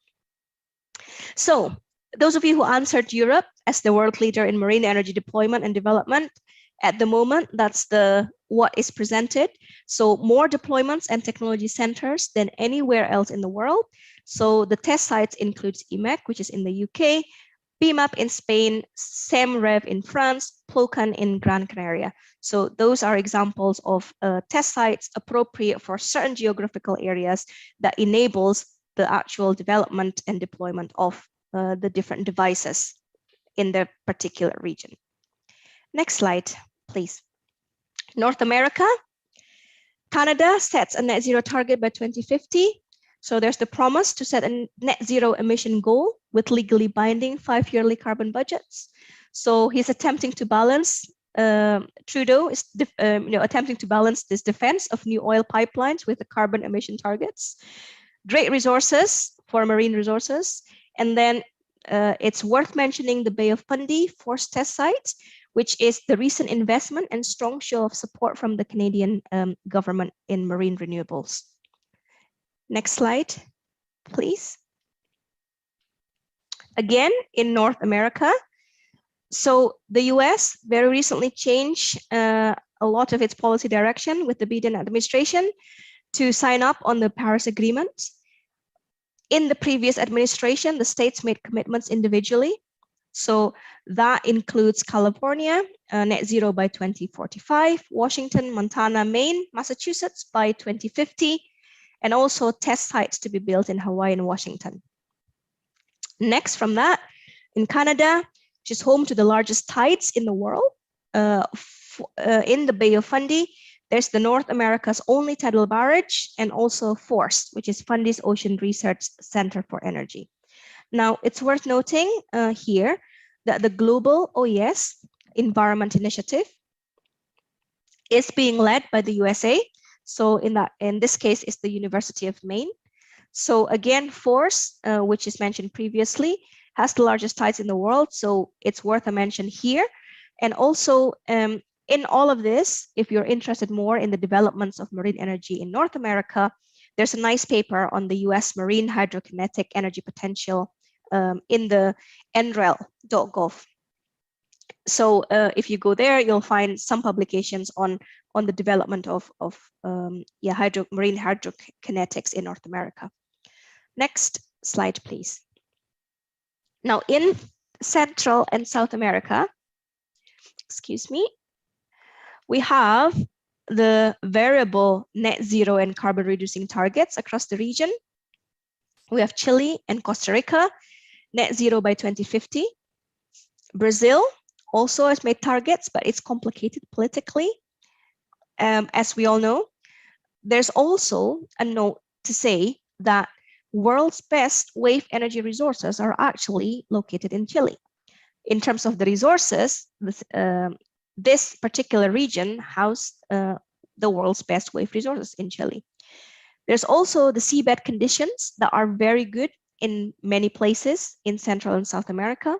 So those of you who answered Europe as the world leader in marine energy deployment and development, at the moment, that's what is presented. So more deployments and technology centers than anywhere else in the world. So the test sites includes EMEC, which is in the UK, BMAP in Spain, SEMREV in France, PLOCAN in Gran Canaria. So those are examples of test sites appropriate for certain geographical areas that enables the actual development and deployment of the different devices in the particular region. Next slide, please. North America. Canada sets a net zero target by 2050. So there's the promise to set a net zero emission goal with legally binding 5-yearly carbon budgets. So he's attempting to balance, Trudeau is attempting to balance this defense of new oil pipelines with the carbon emission targets. Great resources for marine resources. And then it's worth mentioning the Bay of Fundy forced test site, which is the recent investment and strong show of support from the Canadian government in marine renewables. Next slide, please. Again, in North America. So the US very recently changed a lot of its policy direction with the Biden administration to sign up on the Paris Agreement. In the previous administration, the states made commitments individually. So that includes California, net zero by 2045, Washington, Montana, Maine, Massachusetts by 2050, and also test sites to be built in Hawaii and Washington. Next from that, in Canada, which is home to the largest tides in the world, in the Bay of Fundy, there's the North America's only tidal barrage, and also FORCE, which is Fundy's Ocean Research Center for Energy. Now, it's worth noting here that the Global OES Environment Initiative is being led by the USA. So in this case, it's the University of Maine. So again, FORCE, which is mentioned previously, has the largest tides in the world. So it's worth a mention here. And also in all of this, if you're interested more in the developments of marine energy in North America, there's a nice paper on the US marine hydrokinetic energy potential in the nrel.gov. So if you go there, you'll find some publications on the development of marine hydrokinetics in North America. Next slide, please. Now, in Central and South America, excuse me, we have the variable net zero and carbon reducing targets across the region. We have Chile and Costa Rica, net zero by 2050. Brazil also has made targets, but it's complicated politically, as we all know. There's also a note to say that world's best wave energy resources are actually located in Chile. In terms of the resources, this particular region houses the world's best wave resources in Chile. There's also the seabed conditions that are very good in many places in Central and South America.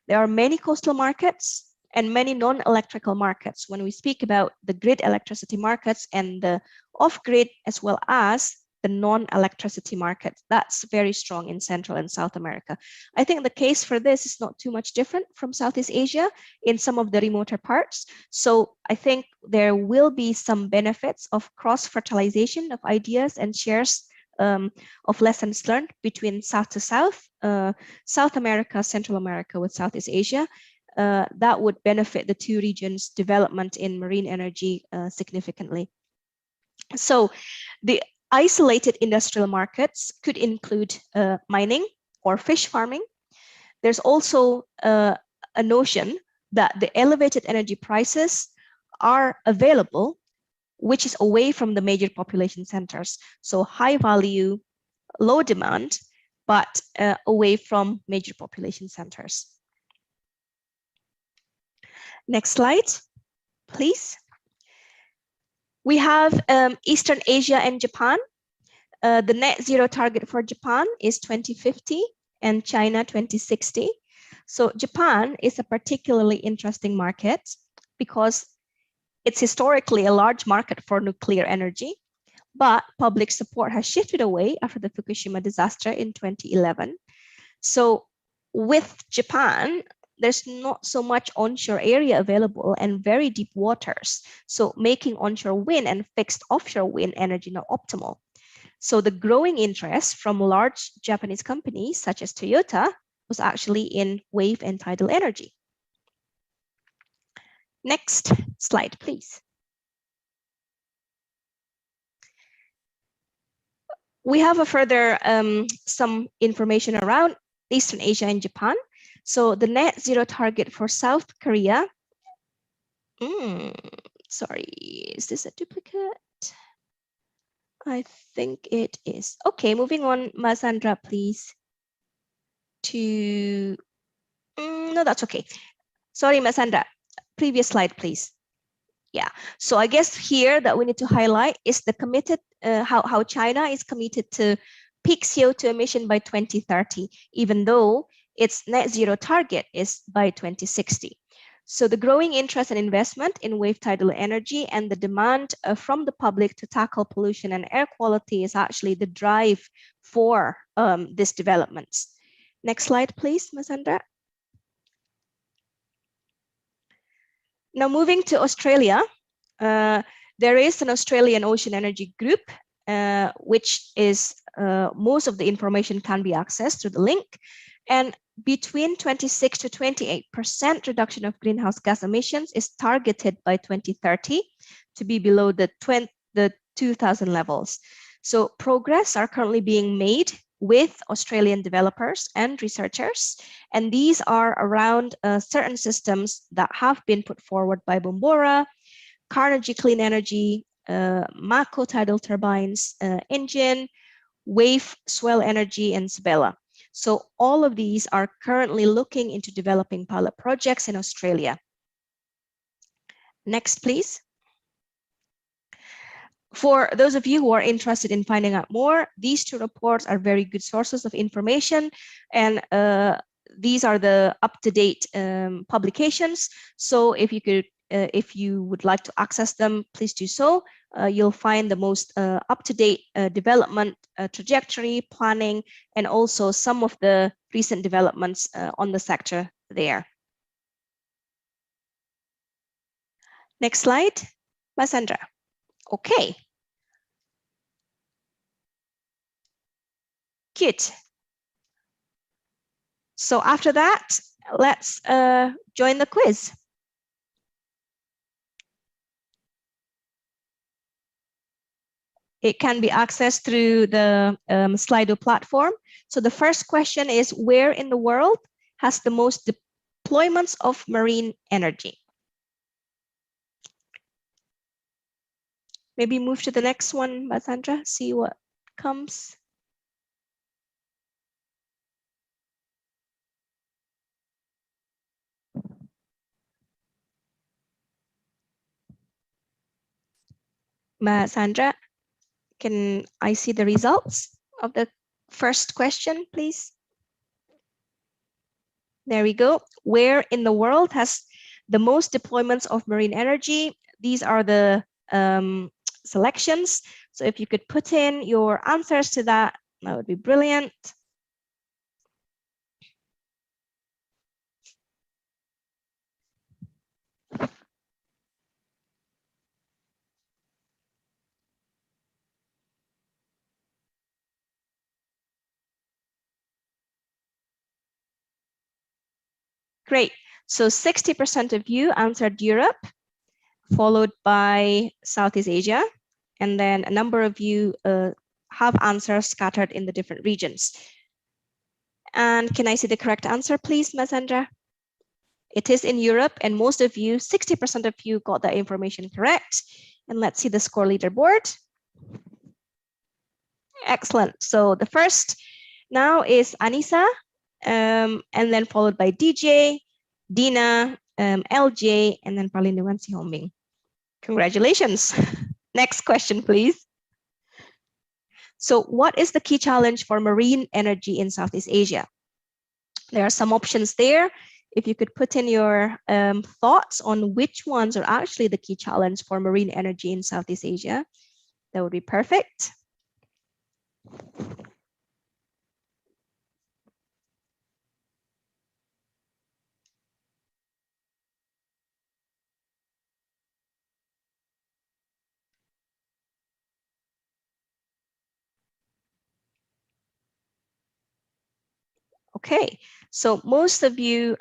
There are many coastal markets and many non-electrical markets when we speak about the grid electricity markets and the off-grid, as well as the non-electricity market. That's very strong in Central and South America. I think the case for this is not too much different from Southeast Asia in some of the remoter parts. So I think there will be some benefits of cross-fertilization of ideas and shares of lessons learned between South to South, South America, Central America with Southeast Asia. That would benefit the two regions' development in marine energy significantly. So the isolated industrial markets could include mining or fish farming. There's also a notion that the elevated energy prices are available, which is away from the major population centers. So high value, low demand, but away from major population centers. Next slide, please. We have Eastern Asia and Japan. The net zero target for Japan is 2050 and China 2060. So Japan is a particularly interesting market because it's historically a large market for nuclear energy, but public support has shifted away after the Fukushima disaster in 2011. So with Japan, there's not so much onshore area available and very deep waters. So making onshore wind and fixed offshore wind energy not optimal. So the growing interest from large Japanese companies such as Toyota was actually in wave and tidal energy. Next slide, please. We have a further some information around Eastern Asia and Japan. So the net zero target for South Korea, sorry, is this a duplicate? I think it is. Okay, moving on, Masandra, please. To no, that's okay. Sorry, Masandra. Previous slide, please. Yeah. So I guess here that we need to highlight is the committed how China is committed to peak CO2 emission by 2030, even though its net zero target is by 2060. So the growing interest and investment in wave tidal energy and the demand from the public to tackle pollution and air quality is actually the drive for these developments. Next slide, please, Masandra. Now moving to Australia, there is an Australian Ocean Energy Group, which is most of the information can be accessed through the link. And between 26 to 28% reduction of greenhouse gas emissions is targeted by 2030 to be below the 2000 levels. So progress are currently being made with Australian developers and researchers, and these are around certain systems that have been put forward by Bombora, Carnegie Clean Energy, Mako tidal turbines, engine, Wave Swell Energy, and Sabella. So all of these are currently looking into developing pilot projects in Australia. Next, please. For those of you who are interested in finding out more, these two reports are very good sources of information, and these are the up-to-date publications. So if you would like to access them, please do so. You'll find the most up-to-date development trajectory, planning, and also some of the recent developments on the sector there. Next slide, Masandra. Okay. Good. So after that, let's join the quiz. It can be accessed through the Slido platform. So the first question is, where in the world has the most deployments of marine energy? Maybe move to the next one, Basandra, see what comes. Sandra, can I see the results of the first question, please? There we go. Where in the world has the most deployments of marine energy? These are the selections. So if you could put in your answers to that, that would be brilliant. Great. So 60% of you answered Europe, followed by Southeast Asia. And then a number of you have answers scattered in the different regions. And can I see the correct answer, please, Masandra? It is in Europe, and most of you, 60% of you got that information correct. And let's see the score leaderboard. Excellent. So the first now is Anissa, and then followed by DJ, Dina, LJ, and then Pralindawan Sihombing. Congratulations. Next question, please. So what is the key challenge for marine energy in Southeast Asia? There are some options there. If you could put in your thoughts on which ones are actually the key challenge for marine energy in Southeast Asia, that would be perfect. Okay, so most of you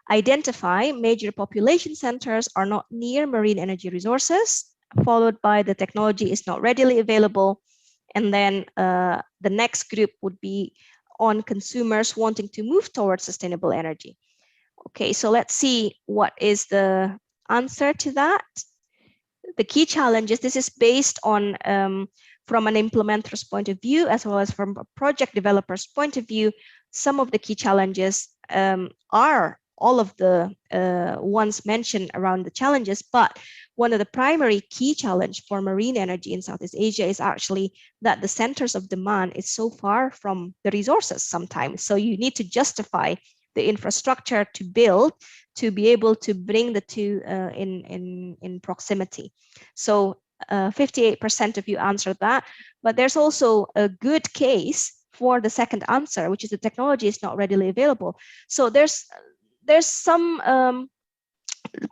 identify major population centers are not near marine energy resources, followed by the technology is not readily available. And then the next group would be on consumers wanting to move towards sustainable energy. Okay, so let's see what is the answer to that. The key challenges, this is based on from an implementer's point of view, as well as from a project developer's point of view, some of the key challenges are all of the ones mentioned around the challenges, but one of the primary key challenge for marine energy in Southeast Asia is actually that the centers of demand is so far from the resources sometimes. So you need to justify the infrastructure to build to be able to bring the two in proximity. So 58% of you answered that, but there's also a good case for the second answer, which is the technology is not readily available. So there's some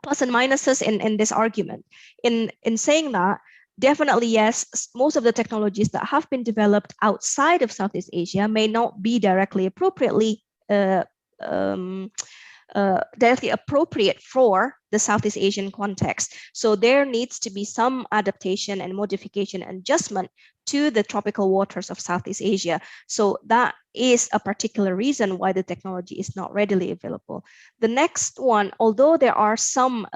plus and minuses in this argument. In saying that, definitely yes, most of the technologies that have been developed outside of Southeast Asia may not be directly appropriate for the Southeast Asian context. So there needs to be some adaptation and modification and adjustment to the tropical waters of Southeast Asia. So that is a particular reason why the technology is not readily available. The next one, although there are some,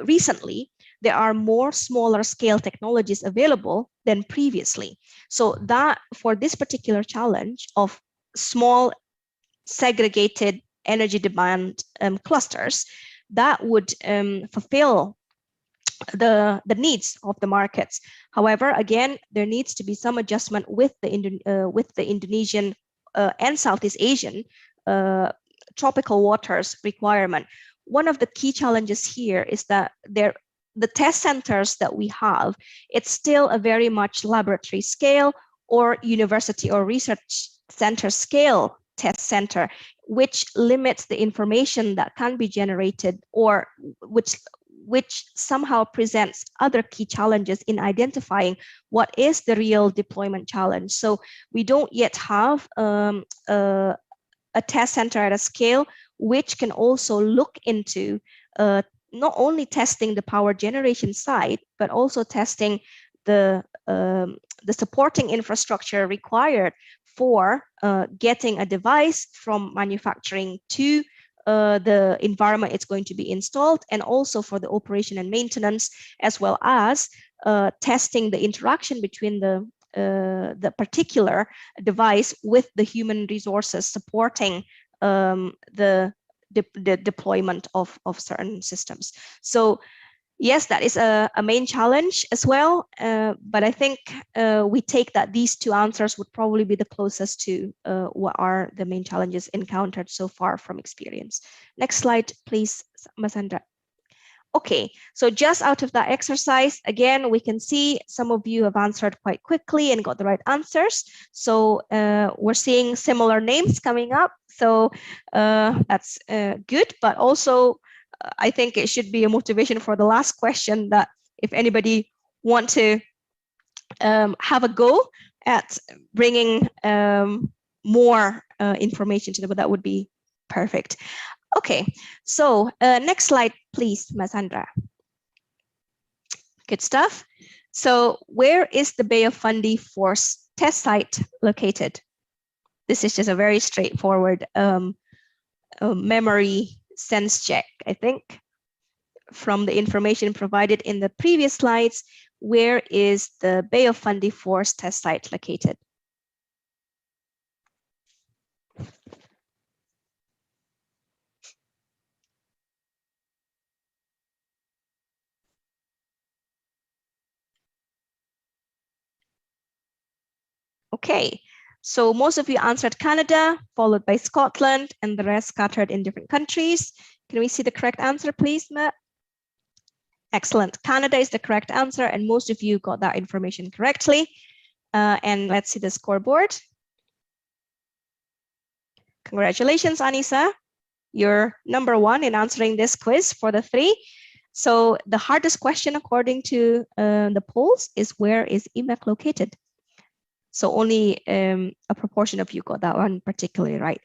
recently, there are more smaller scale technologies available than previously. So that for this particular challenge of small segregated energy demand clusters, that would fulfill the needs of the markets. However, again, there needs to be some adjustment with the Indonesian and Southeast Asian tropical waters requirement. One of the key challenges here is that the test centers that we have, it's still a very much laboratory scale or university or research center scale test center, which limits the information that can be generated, or which somehow presents other key challenges in identifying what is the real deployment challenge. So we don't yet have a test center at a scale which can also look into not only testing the power generation side, but also testing the supporting infrastructure required for getting a device from manufacturing to the environment it's going to be installed, and also for the operation and maintenance, as well as testing the interaction between the particular device with the human resources supporting the deployment of certain systems. So yes, that is a main challenge as well, but I think we take that these two answers would probably be the closest to what are the main challenges encountered so far from experience. Next slide, please, Masandra. Okay, so just out of that exercise, again, we can see some of you have answered quite quickly and got the right answers. So we're seeing similar names coming up. So that's good, but also I think it should be a motivation for the last question that if anybody want to have a go at bringing more information to them, that would be perfect. Okay, so next slide, please, Masandra. Good stuff. So where is the Bay of Fundy Force test site located? This is just a very straightforward memory sense check, I think, from the information provided in the previous slides. Where is the Bay of Fundy Force test site located? Okay, so most of you answered Canada, followed by Scotland, and the rest scattered in different countries. Can we see the correct answer, please, Matt? Excellent. Canada is the correct answer, and most of you got that information correctly. And let's see the scoreboard. Congratulations, Anissa. You're #1 in answering this quiz for the 3. So the hardest question, according to the polls, is where is IMEC located? So only a proportion of you got that one particularly right.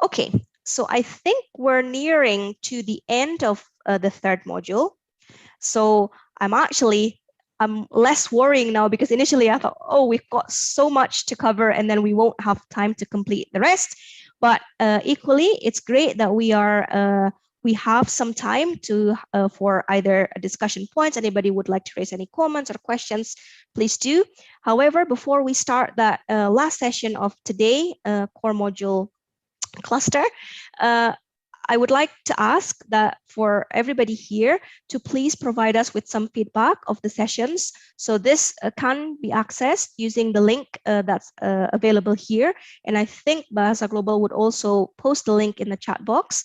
Okay, so I think we're nearing to the end of the 3rd module. So I'm less worrying now, because initially I thought, oh, we've got so much to cover and then we won't have time to complete the rest. But equally, it's great that we are we have some time to for either discussion points. Anybody would like to raise any comments or questions, please do. However, before we start that last session of today, core module cluster, I would like to ask that for everybody here to please provide us with some feedback of the sessions. So this can be accessed using the link that's available here. And I think Bahasa Global would also post the link in the chat box.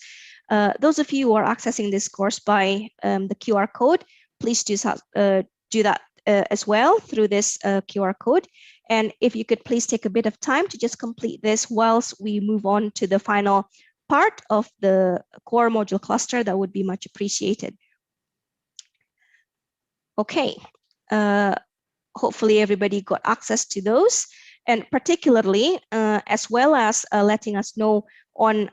Those of you who are accessing this course by the QR code, please do that as well through this QR code. And if you could please take a bit of time to just complete this whilst we move on to the final part of the core module cluster, that would be much appreciated. Okay, hopefully everybody got access to those, and particularly as well as letting us know on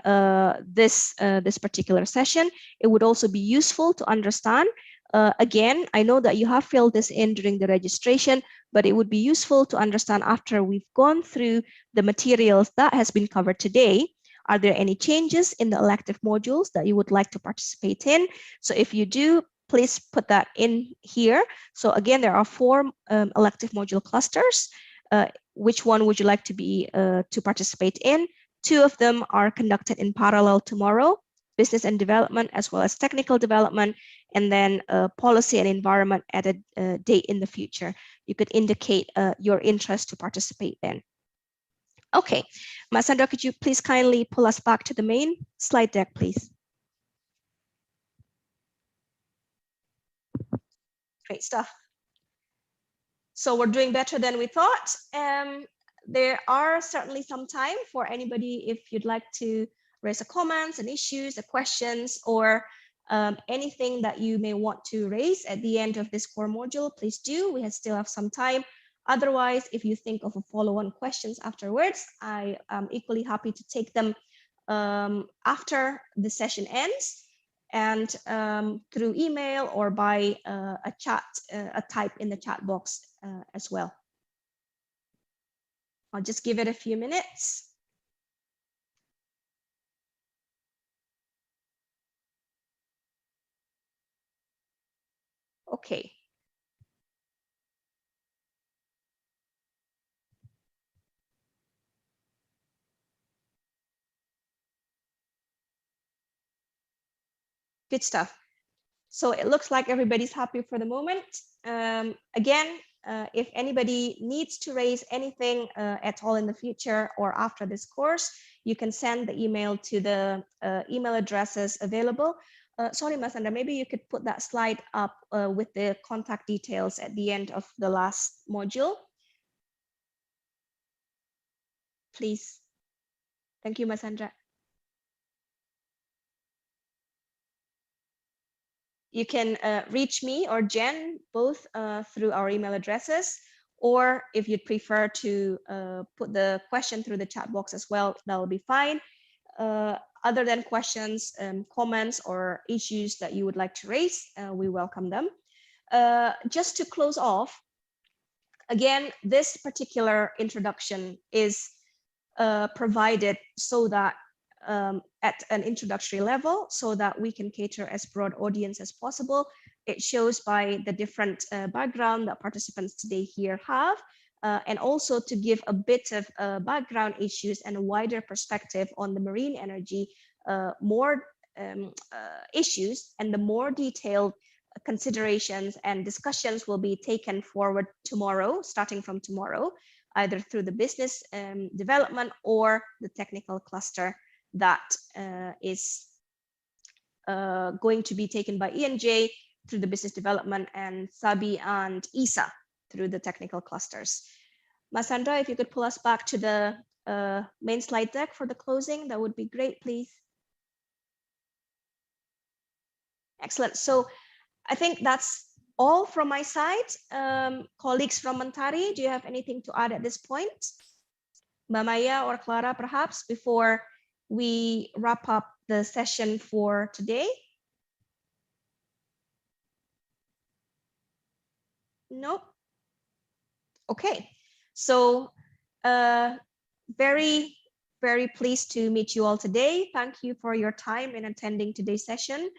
this particular session, it would also be useful to understand. Again, I know that you have filled this in during the registration, but it would be useful to understand after we've gone through the materials that has been covered today. Are there any changes in the elective modules that you would like to participate in? So if you do, please put that in here. So again, there are 4 elective module clusters. Which one would you like to be to participate in? 2 of them are conducted in parallel tomorrow, business and development, as well as technical development, and then policy and environment at a date in the future. You could indicate your interest to participate then. Okay, Mas Sandra, could you please kindly pull us back to the main slide deck, please? Great stuff. So we're doing better than we thought. There are certainly some time for anybody if you'd like to raise a comments and issues, the questions, or anything that you may want to raise at the end of this core module, please do. We still have some time. Otherwise, if you think of a follow-on questions afterwards, I am equally happy to take them after the session ends, and through email or by a chat, a type in the chat box as well. I'll just give it a few minutes. Okay. Good stuff. So it looks like everybody's happy for the moment. Again, if anybody needs to raise anything at all in the future or after this course, you can send the email to the email addresses available. Sorry, Mas Sandra, maybe you could put that slide up with the contact details at the end of the last module. Please. Thank you, Mas Sandra. You can reach me or Jen both through our email addresses, or if you'd prefer to put the question through the chat box as well, that will be fine. Other than questions, comments, or issues that you would like to raise, we welcome them. Just to close off, again, this particular introduction is provided so that at an introductory level, so that we can cater as broad audience as possible. It shows by the different background that participants today here have, and also to give a bit of background issues and a wider perspective on the marine energy, more issues, and the more detailed considerations and discussions will be taken forward tomorrow, starting from tomorrow, either through the business development or the technical cluster that is going to be taken by ENJ through the business development, and Sabi and Isa through the technical clusters. Mas Sandra, if you could pull us back to the main slide deck for the closing, that would be great, please. Excellent. So I think that's all from my side. Colleagues from MENTARI, do you have anything to add at this point? Mbak Maya or Clara, perhaps, before we wrap up the session for today? Nope. Okay, so very very pleased to meet you all today. Thank you for your time in attending today's session,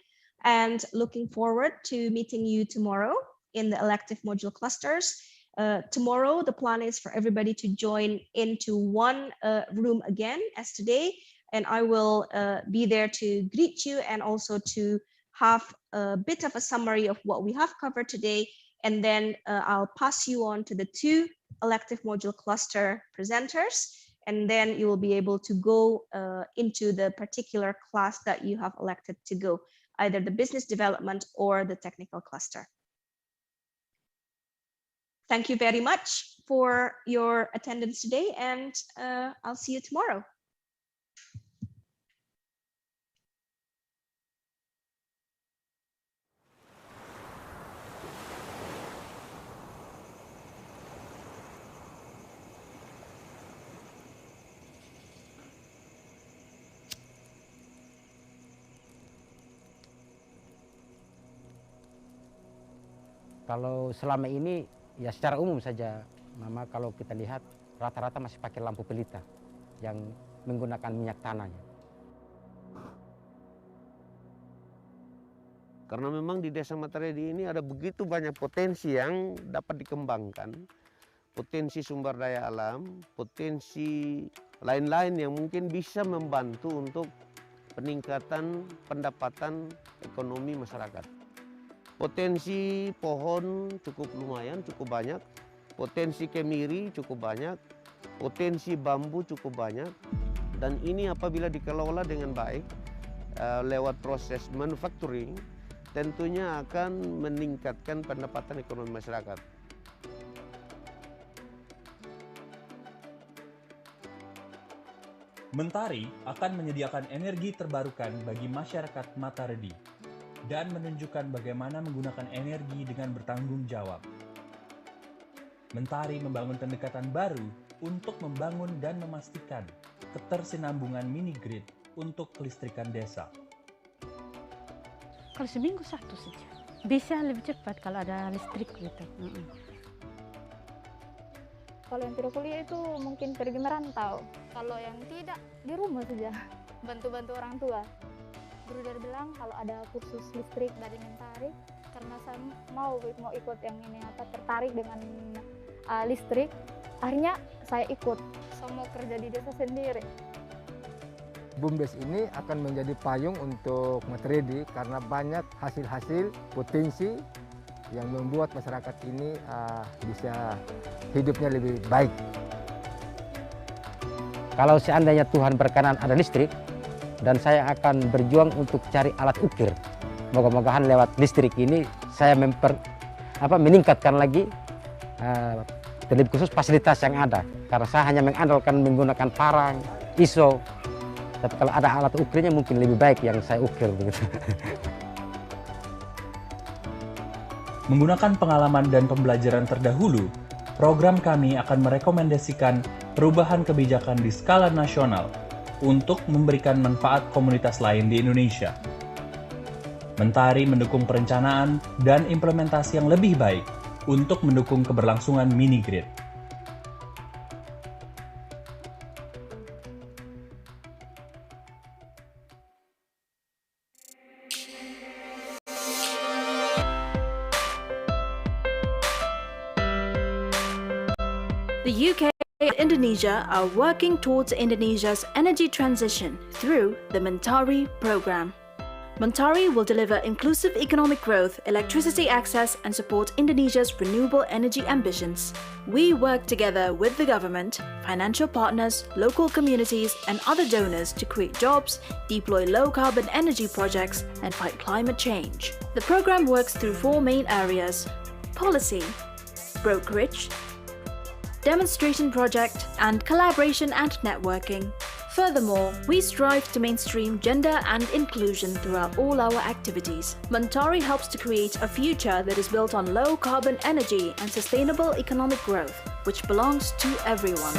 and looking forward to meeting you tomorrow in the elective module clusters. Tomorrow, the plan is for everybody to join into one room again as today, and I will be there to greet you and also to have a bit of a summary of what we have covered today, and then I'll pass you on to the two elective module cluster presenters, and then you will be able to go into the particular class that you have elected to go, either the business development or the technical cluster. Thank you very much for your attendance today, and I'll see you tomorrow. Kalau selama ini ya secara umum saja, Mama, kalau kita lihat rata-rata masih pakai lampu pelita yang menggunakan minyak tanahnya. Karena memang di Desa Mentaridi ini ada begitu banyak potensi yang dapat dikembangkan. Potensi sumber daya alam, potensi lain-lain yang mungkin bisa membantu untuk peningkatan pendapatan ekonomi masyarakat. Potensi pohon cukup lumayan, cukup banyak. Potensi kemiri cukup banyak. Potensi bambu cukup banyak. Dan ini apabila dikelola dengan baik lewat proses manufacturing, tentunya akan meningkatkan pendapatan ekonomi masyarakat. Mentari akan menyediakan energi terbarukan bagi masyarakat Mentaridi dan menunjukkan bagaimana menggunakan energi dengan bertanggung jawab. Mentari membangun pendekatan baru untuk membangun dan memastikan ketersinambungan mini grid untuk kelistrikan desa. Kalau seminggu satu saja, bisa lebih cepat kalau ada listrik gitu. Kalau yang tidak kuliah itu mungkin pergi merantau. Kalau yang tidak, di rumah saja, bantu-bantu orang tua. Bruder bilang kalau ada kursus listrik dari Mentari, karena saya mau ikut yang ini tertarik dengan listrik, akhirnya saya ikut. Saya mau kerja di desa sendiri. BUMDes ini akan menjadi payung untuk Mentaridi karena banyak hasil-hasil potensi yang membuat masyarakat ini bisa hidupnya lebih baik. Kalau seandainya Tuhan berkenan ada listrik, dan saya akan berjuang untuk cari alat ukir. Moga-mogahan lewat listrik ini saya meningkatkan lagi terlebih khusus fasilitas yang ada. Karena saya hanya mengandalkan menggunakan parang, iso. Tapi kalau ada alat ukirnya mungkin lebih baik yang saya ukir begitu. Menggunakan pengalaman dan pembelajaran terdahulu, program kami akan merekomendasikan perubahan kebijakan di skala nasional untuk memberikan manfaat komunitas lain di Indonesia. Mentari mendukung perencanaan dan implementasi yang lebih baik untuk mendukung keberlangsungan mini grid. The UK and Indonesia are working towards Indonesia's energy transition through the MENTARI program. MENTARI will deliver inclusive economic growth, electricity access, and support Indonesia's renewable energy ambitions. We work together with the government, financial partners, local communities, and other donors to create jobs, deploy low-carbon energy projects, and fight climate change. The program works through four main areas: policy, brokerage, demonstration project, and collaboration and networking. Furthermore, we strive to mainstream gender and inclusion throughout all our activities. MENTARI helps to create a future that is built on low-carbon energy and sustainable economic growth, which belongs to everyone.